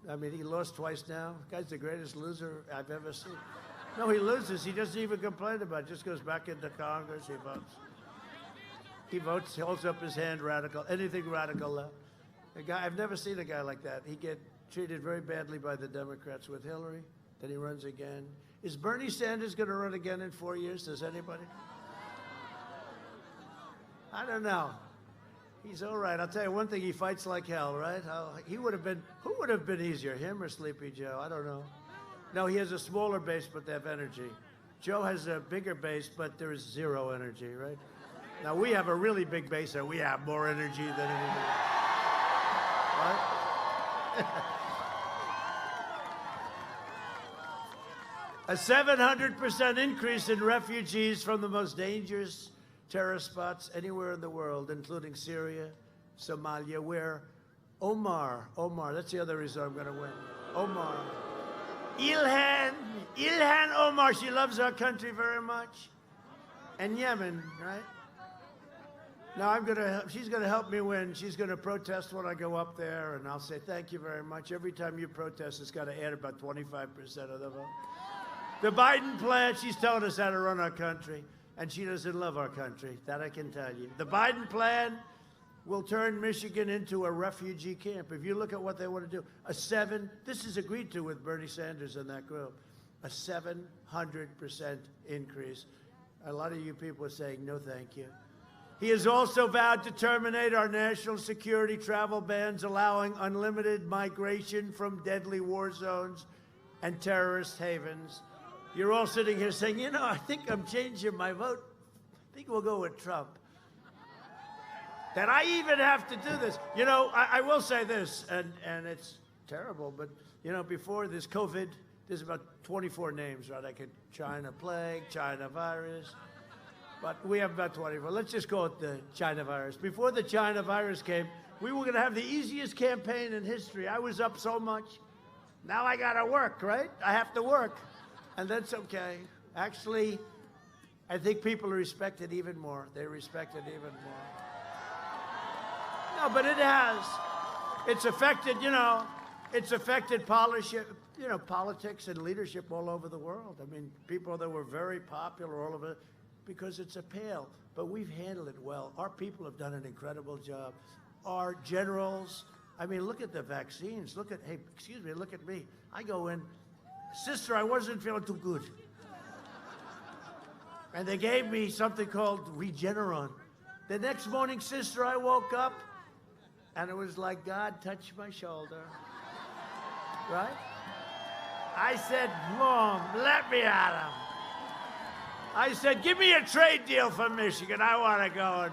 I mean, he lost twice now. The guy's the greatest loser I've ever seen. No, he loses. He doesn't even complain about it. Just goes back into Congress. He votes. He votes, holds up his hand, radical, anything radical left. A guy, I've never seen a guy like that. He get treated very badly by the Democrats with Hillary. Then he runs again. Is Bernie Sanders going to run again in 4 years? Does anybody? I don't know. He's all right. I'll tell you one thing. He fights like hell, right? Who would have been easier, him or Sleepy Joe? I don't know. No, he has a smaller base, but they have energy. Joe has a bigger base, but there is zero energy, right? Now, we have a really big base, and we have more energy than anybody. Right? A 700% increase in refugees from the most dangerous terrorist spots anywhere in the world, including Syria, Somalia, where Omar, that's the other reason I'm going to win. Omar. Ilhan Omar, she loves our country very much. And Yemen, right? Now she's gonna help me win. She's gonna protest when I go up there, and I'll say thank you very much. Every time you protest, it's got to add about 25% of the vote. The Biden plan, she's telling us how to run our country, and she doesn't love our country. That I can tell you. The Biden plan will turn Michigan into a refugee camp. If you look at what they want to do, this is agreed to with Bernie Sanders and that group, a 700% increase. A lot of you people are saying, no, thank you. He has also vowed to terminate our national security travel bans, allowing unlimited migration from deadly war zones and terrorist havens. You're all sitting here saying, you know, I think I'm changing my vote. I think we'll go with Trump. That I even have to do this. You know, I will say this, and it's terrible, but, you know, before this COVID, there's about 24 names, right? China plague, China virus, but we have about 24. Let's just call it the China virus. Before the China virus came, we were going to have the easiest campaign in history. I was up so much. Now I got to work, right? I have to work, and that's okay. Actually, I think people respect it even more. They respect it even more. No, but it has. It's affected, it's affected politics and leadership all over the world. I mean, people that were very popular all over, because it's a pail, but we've handled it well. Our people have done an incredible job. Our generals, I mean, look at the vaccines. Look at, hey, excuse me, look at me. I go in, sister, I wasn't feeling too good. And they gave me something called Regeneron. The next morning, sister, I woke up, and it was like God touched my shoulder, right? I said, Mom, let me at him. I said, give me a trade deal for Michigan. I want to go and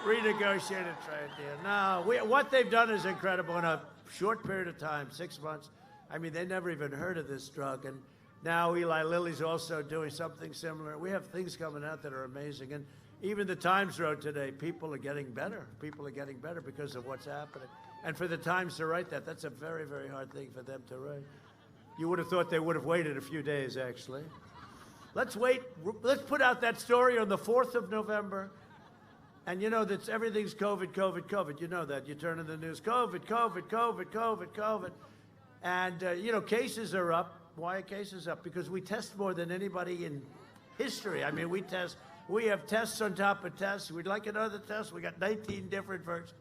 renegotiate a trade deal. No, what they've done is incredible in a short period of time, 6 months. I mean, they never even heard of this drug. And now Eli Lilly's also doing something similar. We have things coming out that are amazing. And even the Times wrote today, people are getting better. People are getting better because of what's happening. And for the Times to write that, that's a very, very hard thing for them to write. You would have thought they would have waited a few days, actually. Let's wait. Let's put out that story on the 4th of November. And you know that everything's COVID, COVID, COVID. You know that. You turn on the news, COVID, COVID, COVID, COVID, COVID. And, you know, cases are up. Why are cases up? Because we test more than anybody in history. I mean, we have tests on top of tests. We'd like another test. We got 19 different versions.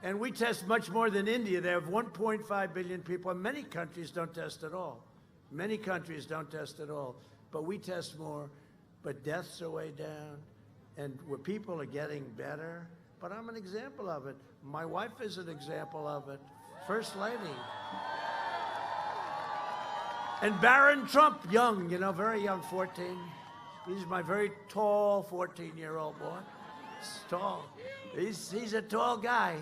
And we test much more than India. They have 1.5 billion people. And many countries don't test at all. Many countries don't test at all. But we test more. But deaths are way down. And where people are getting better. But I'm an example of it. My wife is an example of it. First lady. And Barron Trump, young, you know, very young, 14. He's my very tall 14-year-old boy. He's tall. He's a tall guy.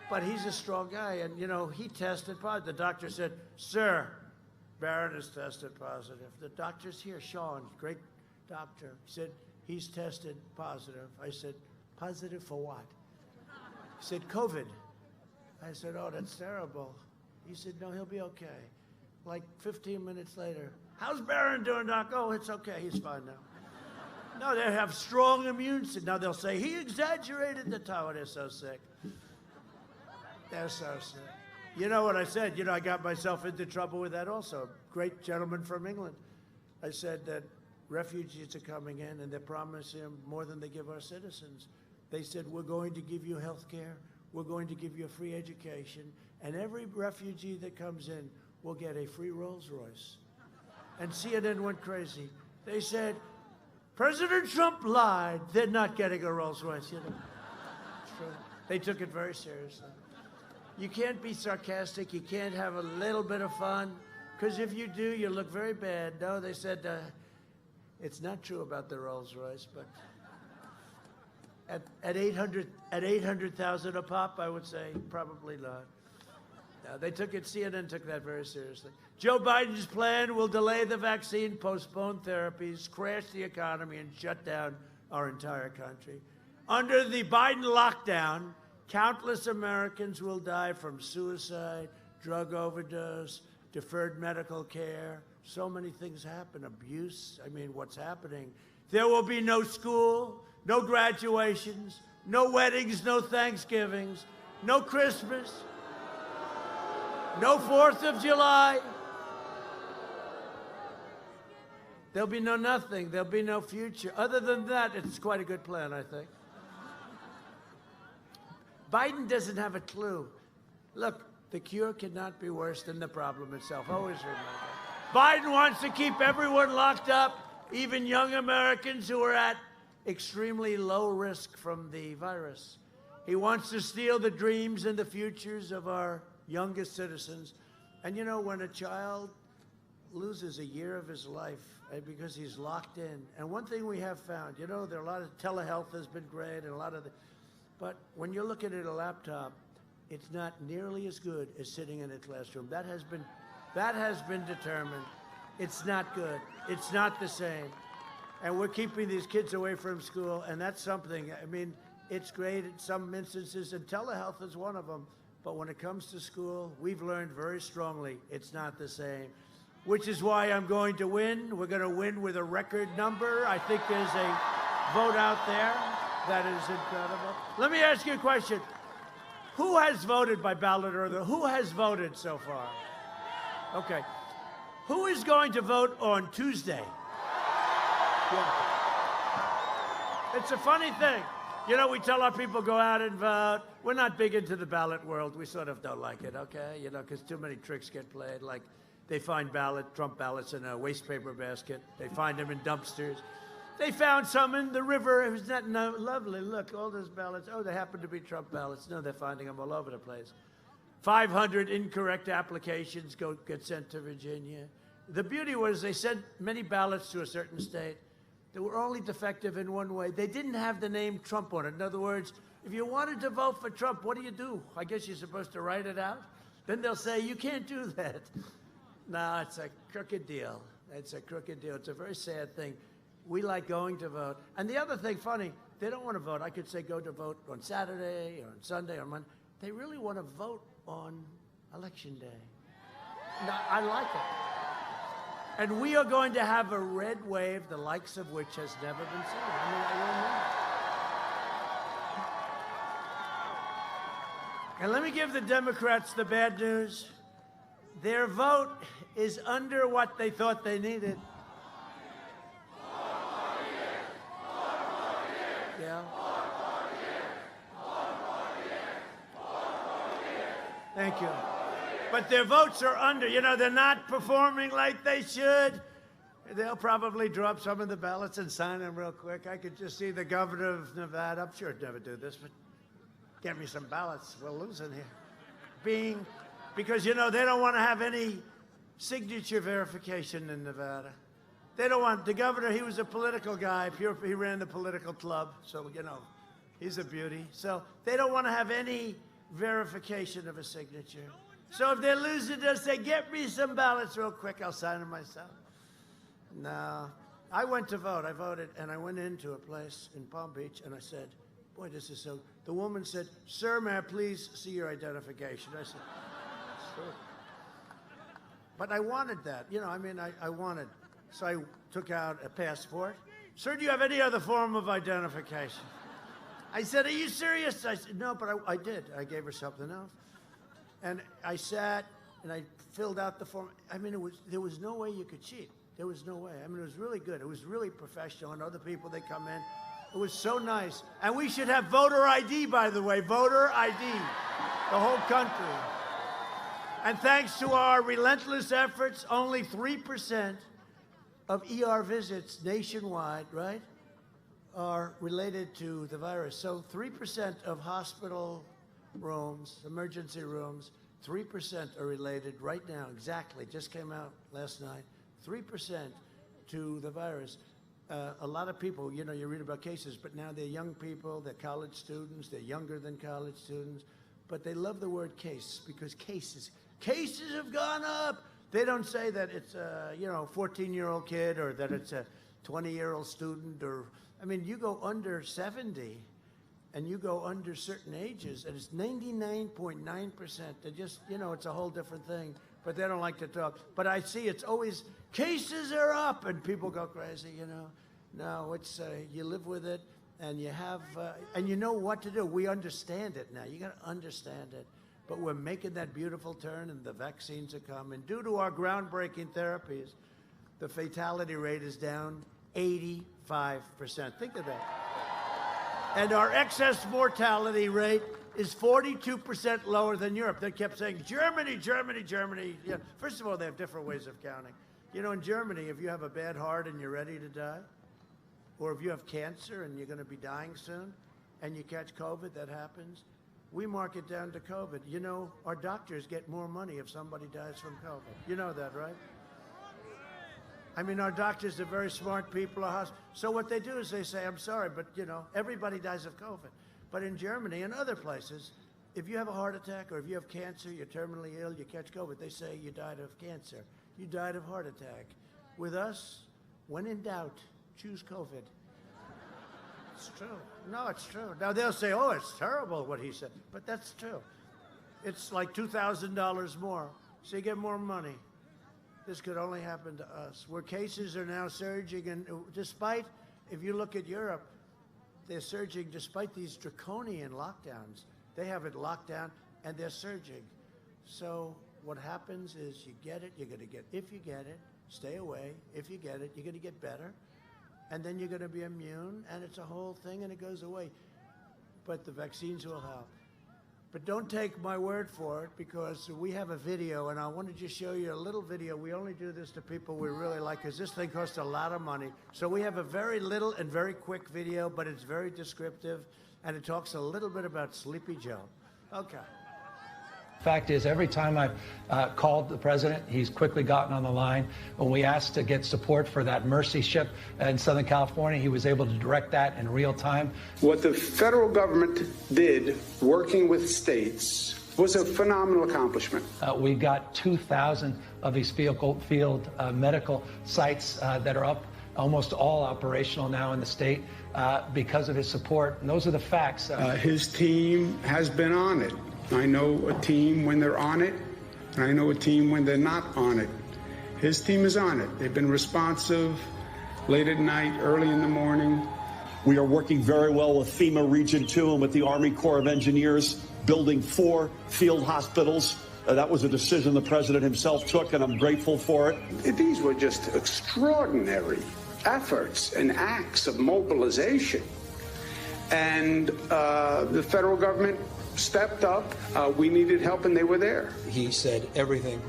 But he's a strong guy, and, you know, he tested positive. The doctor said, sir, Barron has tested positive. The doctor's here, Sean, great doctor, said, he's tested positive. I said, positive for what? He said, COVID. I said, oh, that's terrible. He said, no, he'll be okay. Like 15 minutes later, how's Barron doing, Doc? Oh, it's okay, he's fine now. No, they have strong immune system. Now they'll say, he exaggerated the time. Oh, they're so sick. They're so sick. You know what I said? You know, I got myself into trouble with that also. Great gentleman from England. I said that refugees are coming in and they're promising more than they give our citizens. They said, we're going to give you health care. We're going to give you a free education. And every refugee that comes in will get a free Rolls Royce. And CNN went crazy. They said, President Trump lied. They're not getting a Rolls Royce. You know, it's true. They took it very seriously. You can't be sarcastic. You can't have a little bit of fun, because if you do, you look very bad. No, they said it's not true about the Rolls Royce, but at 800,000 a pop, I would say probably not. No, they took it. CNN took that very seriously. Joe Biden's plan will delay the vaccine, postpone therapies, crash the economy, and shut down our entire country. Under the Biden lockdown, countless Americans will die from suicide, drug overdose, deferred medical care. So many things happen. Abuse. I mean, what's happening? There will be no school, no graduations, no weddings, no Thanksgivings, no Christmas, no 4th of July. There'll be no nothing. There'll be no future. Other than that, it's quite a good plan, I think. Biden doesn't have a clue. Look, the cure cannot be worse than the problem itself. Always remember. Biden wants to keep everyone locked up, even young Americans who are at extremely low risk from the virus. He wants to steal the dreams and the futures of our youngest citizens. And you know, when a child loses a year of his life because he's locked in, and one thing we have found, you know, there are a lot of telehealth has been great and a lot of the, but when you're looking at a laptop, it's not nearly as good as sitting in a classroom. That has been determined. It's not good. It's not the same. And we're keeping these kids away from school, and that's something. I mean, it's great in some instances, and telehealth is one of them. But when it comes to school, we've learned very strongly it's not the same, which is why I'm going to win. We're going to win with a record number. I think there's a vote out there that is incredible. Let me ask you a question. Who has voted by ballot order? Who has voted so far? Okay. Who is going to vote on Tuesday? Yeah. It's a funny thing. You know, we tell our people go out and vote. We're not big into the ballot world. We sort of don't like it, okay? You know, because too many tricks get played. Like they find Trump ballots in a waste paper basket. They find them in dumpsters. They found some in the river. It was not lovely. Look, all those ballots. Oh, they happen to be Trump ballots. No, they're finding them all over the place. 500 incorrect applications get sent to Virginia. The beauty was they sent many ballots to a certain state that were only defective in one way. They didn't have the name Trump on it. In other words, if you wanted to vote for Trump, what do? I guess you're supposed to write it out. Then they'll say, you can't do that. No, it's a crooked deal. It's a crooked deal. It's a very sad thing. We like going to vote. And the other thing, funny, they don't want to vote. I could say go to vote on Saturday or on Sunday or Monday. They really want to vote on Election Day. Now, I like it. And we are going to have a red wave, the likes of which has never been seen. I mean, I really know. And let me give the Democrats the bad news. Their vote is under what they thought they needed. Yeah. Thank you. But their votes are under. You know, they're not performing like they should. They'll probably drop some of the ballots and sign them real quick. I could just see the governor of Nevada. I'm sure he'd never do this, but get me some ballots. We're losing here. Because, you know, they don't want to have any signature verification in Nevada. They don't want, the governor, he was a political guy. He ran the political club, so, you know, he's a beauty. So they don't want to have any verification of a signature. So if they're losing, they'll say, get me some ballots real quick. I'll sign them myself. No. I went to vote. I voted, and I went into a place in Palm Beach, and I said, boy, this is so... The woman said, sir, may I please see your identification? I said, sure. But I wanted that. You know, I mean, I wanted... So I took out a passport. Sir, do you have any other form of identification? I said, are you serious? I said, no, but I did. I gave her something else. And I sat, and I filled out the form. I mean, there was no way you could cheat. There was no way. I mean, it was really good. It was really professional, and other people, they come in. It was so nice. And we should have voter ID, by the way, voter ID, the whole country. And thanks to our relentless efforts, only 3% of ER visits nationwide, right, are related to the virus. So 3% of hospital rooms, emergency rooms, 3% are related right now, exactly, just came out last night, 3% to the virus. A lot of people, you know, you read about cases, but now they're young people, they're college students, they're younger than college students, but they love the word case because cases have gone up. They don't say that it's a, you know, 14-year-old kid or that it's a 20-year-old student or, I mean, you go under 70 and you go under certain ages and it's 99.9%. They just, you know, it's a whole different thing, but they don't like to talk. But I see it's always, cases are up and people go crazy, you know. No, it's, you live with it and you have, and you know what to do. We understand it now. You got to understand it. But we're making that beautiful turn, and the vaccines are coming. Due to our groundbreaking therapies, the fatality rate is down 85%. Think of that. And our excess mortality rate is 42% lower than Europe. They kept saying, Germany, Germany, Germany. Yeah. First of all, they have different ways of counting. You know, in Germany, if you have a bad heart and you're ready to die, or if you have cancer and you're going to be dying soon, and you catch COVID, that happens, we mark it down to COVID. You know, our doctors get more money if somebody dies from COVID. You know that, right? I mean, our doctors are very smart people. So what they do is they say, I'm sorry, but, you know, everybody dies of COVID. But in Germany and other places, if you have a heart attack or if you have cancer, you're terminally ill, you catch COVID, they say you died of cancer. You died of heart attack. With us, when in doubt, choose COVID. It's true. No, it's true. Now, they'll say, oh, it's terrible what he said. But that's true. It's like $2,000 more. So you get more money. This could only happen to us. Where cases are now surging, and despite, if you look at Europe, they're surging despite these draconian lockdowns. They have it locked down, and they're surging. So what happens is you get it, you're going to get, if you get it, stay away. If you get it, you're going to get better. and then you're going to be immune, and it's a whole thing, and it goes away. But the vaccines will help. But don't take my word for it, because we have a video, and I want to just show you a little video. We only do this to people we really like, because this thing costs a lot of money. So we have a very little and very quick video, but it's very descriptive, and it talks a little bit about Sleepy Joe. Okay. Fact is, every time I've called the president, he's quickly gotten on the line. When we asked to get support for that Mercy ship in Southern California, he was able to direct that in real time. What the federal government did, working with states, was a phenomenal accomplishment. We got 2,000 of these field medical sites that are up, almost all operational now in the state because of his support. And those are the facts. His team has been on it. I know a team when they're on it, and I know a team when they're not on it. His team is on it. They've been responsive late at night, early in the morning. We are working very well with FEMA Region 2 and with the Army Corps of Engineers, building 4 field hospitals. That was a decision the president himself took, and I'm grateful for it. These were just extraordinary efforts and acts of mobilization. And the federal government stepped up. We needed help, and they were there. He said everything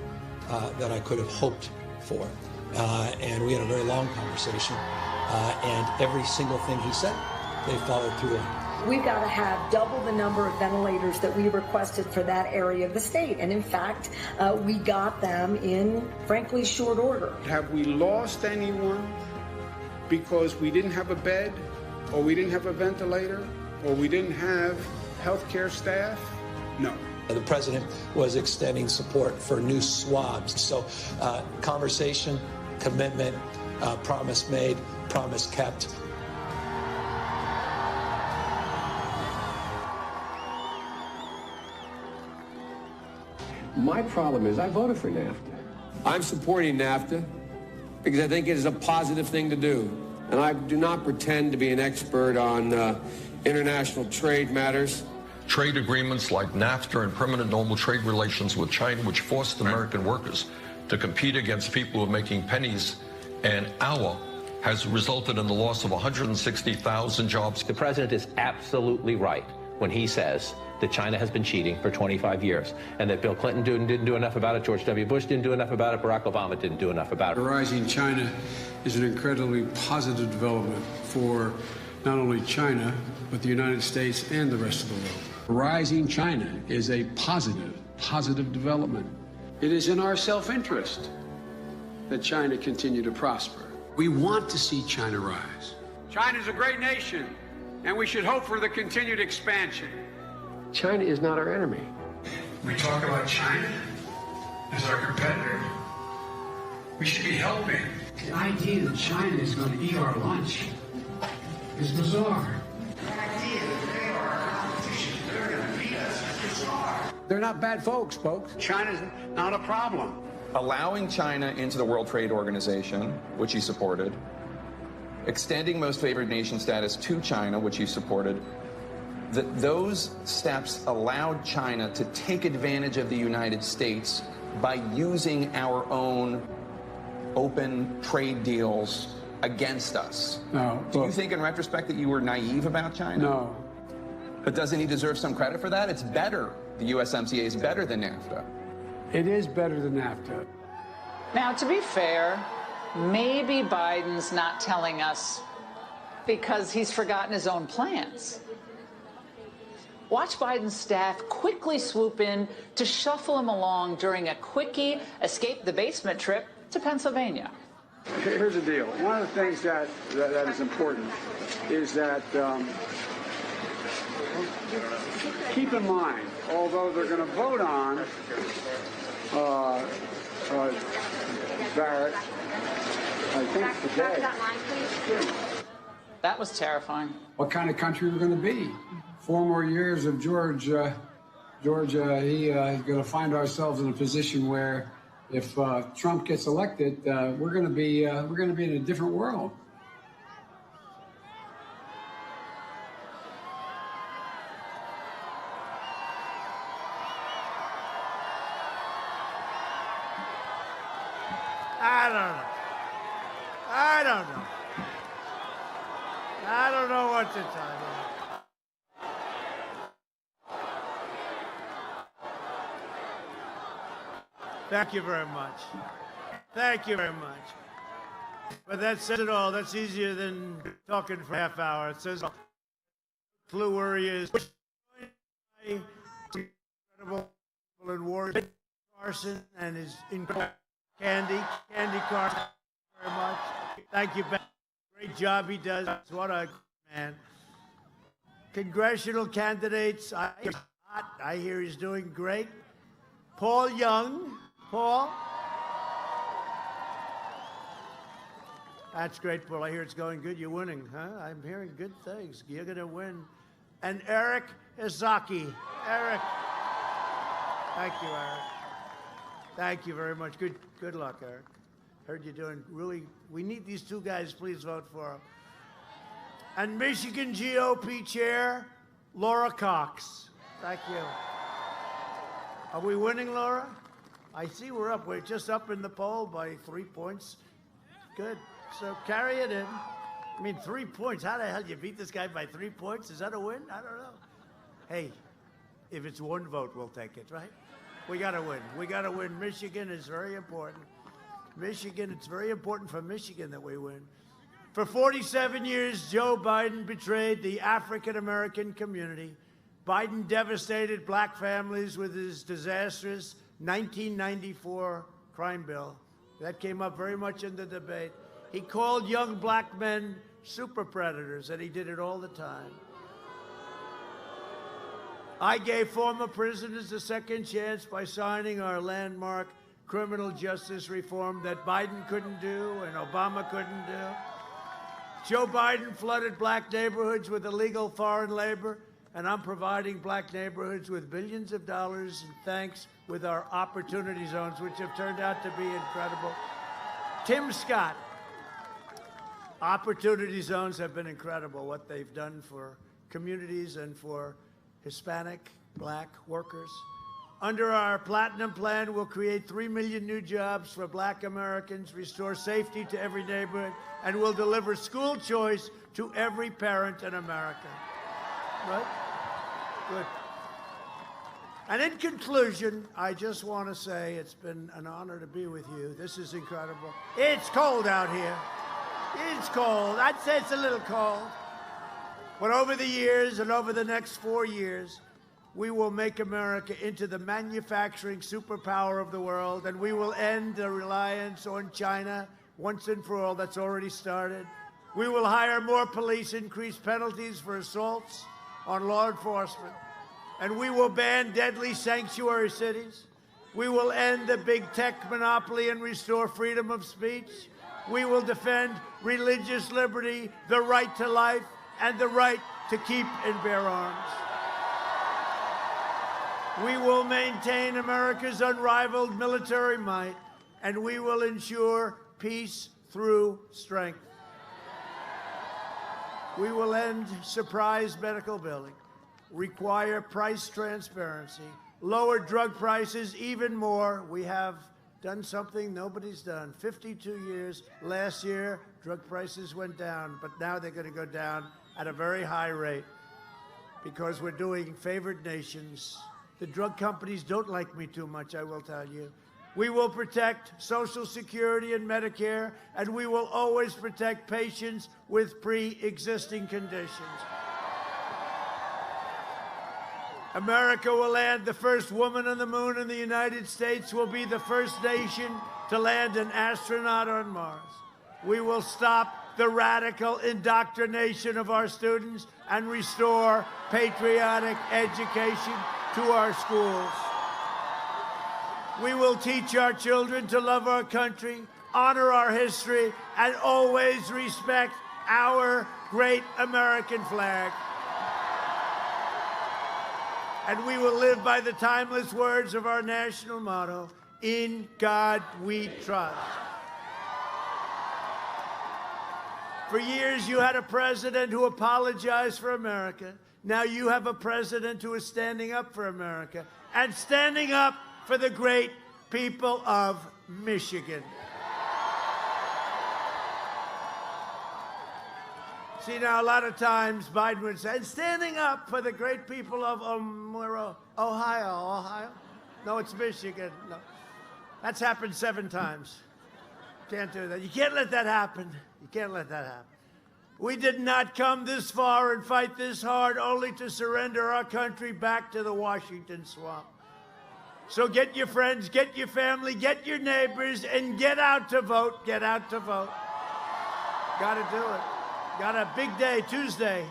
that I could have hoped for. And we had a very long conversation. And every single thing he said, they followed through on. We've got to have double the number of ventilators that we requested for that area of the state. And in fact, we got them in, frankly, short order. Have we lost anyone because we didn't have a bed, or we didn't have a ventilator, or we didn't have healthcare staff? No. The president was extending support for new swabs. So conversation, commitment, promise made, promise kept. My problem is I voted for NAFTA. I'm supporting NAFTA because I think it is a positive thing to do. And I do not pretend to be an expert on international trade matters. Trade agreements like NAFTA and permanent normal trade relations with China, which forced American workers to compete against people who are making pennies an hour, has resulted in the loss of 160,000 jobs. The president is absolutely right when he says that China has been cheating for 25 years and that Bill Clinton didn't do enough about it, George W. Bush didn't do enough about it, Barack Obama didn't do enough about it. Rising China is an incredibly positive development for not only China, but the United States and the rest of the world. Rising China is a positive development. It is in our self-interest that China continue to prosper. We want to see China rise. China is a great nation, and we should hope for the continued expansion. China is not our enemy. We talk about China as our competitor. We should be helping. The idea that China is going to eat our lunch is bizarre. The idea that they are our competition, they're going to beat us, is bizarre. They're not bad folks. China's not a problem. Allowing China into the World Trade Organization, which he supported, extending most favored nation status to China, which he supported, those steps allowed China to take advantage of the United States by using our own open trade deals against us. No. Do you think in retrospect that you were naive about China? No. But doesn't he deserve some credit for that? It's better. The USMCA is better than NAFTA. It is better than NAFTA. Now, to be fair, maybe Biden's not telling us because he's forgotten his own plans. Watch Biden's staff quickly swoop in to shuffle him along during a quickie escape the basement trip to Pennsylvania. Here's the deal. One of the things that is important is that keep in mind, although they're going to vote on Barrett, I think today. That was terrifying. What kind of country we're going to be? 4 more years of Georgia, he's going to find ourselves in a position where, if Trump gets elected, we're going to be in a different world. I don't know. I don't know what to tell you. Thank you very much. Thank you very much. But that says it all. That's easier than talking for a half hour. It says clue where he is. Incredible in war. Carson and his incredible Candy Carson. Very much. Thank you, Ben. Great job he does. What a man. Congressional candidates. I hear he's doing great. Paul Young. Paul? That's great, Paul. I hear it's going good. You're winning, huh? I'm hearing good things. You're going to win. And Eric Izaki. Eric. Thank you, Eric. Thank you very much. Good luck, Eric. Heard you're doing really. We need these two guys. Please vote for them. And Michigan GOP Chair Laura Cox. Thank you. Are we winning, Laura? I see we're up. We're just up in the poll by 3 points. Good. So carry it in. I mean, 3 points. How the hell you beat this guy by 3 points? Is that a win? I don't know. Hey, if it's one vote, we'll take it, right? We got to win. We got to win. Michigan is very important. Michigan, it's very important for Michigan that we win. For 47 years, Joe Biden betrayed the African-American community. Biden devastated black families with his disastrous 1994 crime bill. That came up very much in the debate. He called young black men super predators, and he did it all the time. I gave former prisoners a second chance by signing our landmark criminal justice reform that Biden couldn't do and Obama couldn't do. Joe Biden flooded black neighborhoods with illegal foreign labor, and I'm providing black neighborhoods with billions of dollars in thanks with our opportunity zones, which have turned out to be incredible. Tim Scott. Opportunity zones have been incredible, what they've done for communities and for Hispanic, black workers. Under our Platinum Plan, we'll create 3 million new jobs for black Americans, restore safety to every neighborhood, and we'll deliver school choice to every parent in America. Right? Good. And in conclusion, I just want to say it's been an honor to be with you. This is incredible. It's cold out here. It's cold. I'd say it's a little cold. But over the years and over the next 4 years, we will make America into the manufacturing superpower of the world, and we will end the reliance on China once and for all. That's already started. We will hire more police, increase penalties for assaults on law enforcement, and we will ban deadly sanctuary cities. We will end the big tech monopoly and restore freedom of speech. We will defend religious liberty, the right to life, and the right to keep and bear arms. We will maintain America's unrivaled military might, and we will ensure peace through strength. We will end surprise medical billing, require price transparency, lower drug prices even more. We have done something nobody's done. 52 years. Last year, drug prices went down, but now they're going to go down at a very high rate because we're doing favored nations. The drug companies don't like me too much, I will tell you. We will protect Social Security and Medicare, and we will always protect patients with pre-existing conditions. America will land the first woman on the moon, and the United States will be the first nation to land an astronaut on Mars. We will stop the radical indoctrination of our students and restore patriotic education to our schools. We will teach our children to love our country, honor our history, and always respect our great American flag. And we will live by the timeless words of our national motto, "In God we trust." For years, you had a president who apologized for America. Now you have a president who is standing up for America and standing up for the great people of Michigan. See, now, a lot of times Biden would say, standing up for the great people of Ohio. No, it's Michigan. No. That's happened 7 times. Can't do that. You can't let that happen. You can't let that happen. We did not come this far and fight this hard only to surrender our country back to the Washington swamp. So get your friends, get your family, get your neighbors, and get out to vote. Get out to vote. Got to do it. Got a big day, Tuesday.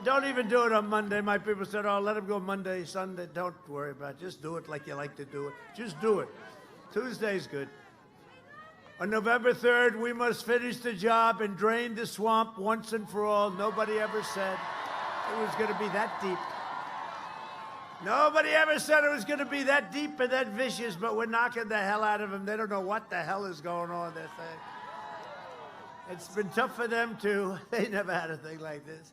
Don't even do it on Monday. My people said, oh, let them go Monday, Sunday. Don't worry about it. Just do it like you like to do it. Just do it. Tuesday's good. On November 3rd, we must finish the job and drain the swamp once and for all. Nobody ever said it was going to be that deep. Nobody ever said it was going to be that deep and that vicious, but we're knocking the hell out of them. They don't know what the hell is going on, they're saying. It's been tough for them, too. They never had a thing like this.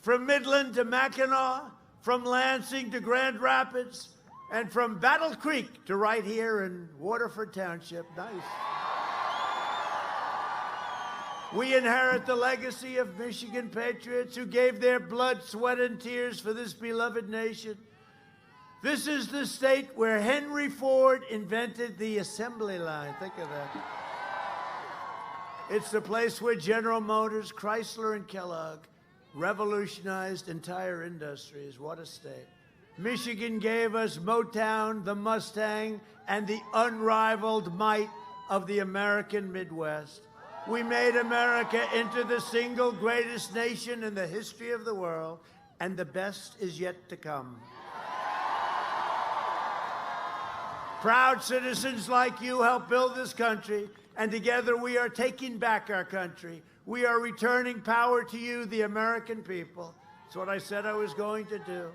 From Midland to Mackinac, from Lansing to Grand Rapids, and from Battle Creek to right here in Waterford Township. Nice. We inherit the legacy of Michigan patriots who gave their blood, sweat, and tears for this beloved nation. This is the state where Henry Ford invented the assembly line. Think of that. It's the place where General Motors, Chrysler, and Kellogg revolutionized entire industries. What a state. Michigan gave us Motown, the Mustang, and the unrivaled might of the American Midwest. We made America into the single greatest nation in the history of the world, and the best is yet to come. Proud citizens like you helped build this country, and together we are taking back our country. We are returning power to you, the American people. It's what I said I was going to do.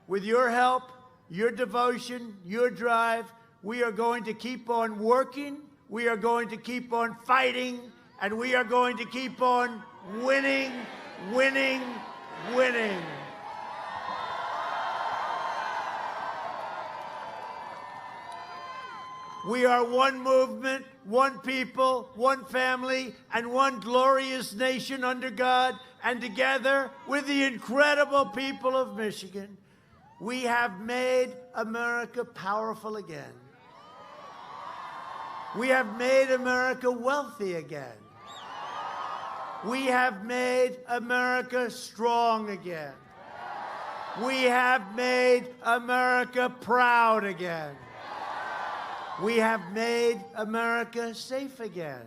With your help, your devotion, your drive, we are going to keep on working, we are going to keep on fighting, and we are going to keep on winning, winning, winning. We are one movement, one people, one family, and one glorious nation under God. And together with the incredible people of Michigan, we have made America powerful again. We have made America wealthy again. We have made America strong again. We have made America proud again. We have made America safe again.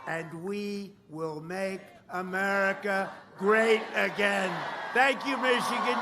And we will make America great again. Thank you, Michigan.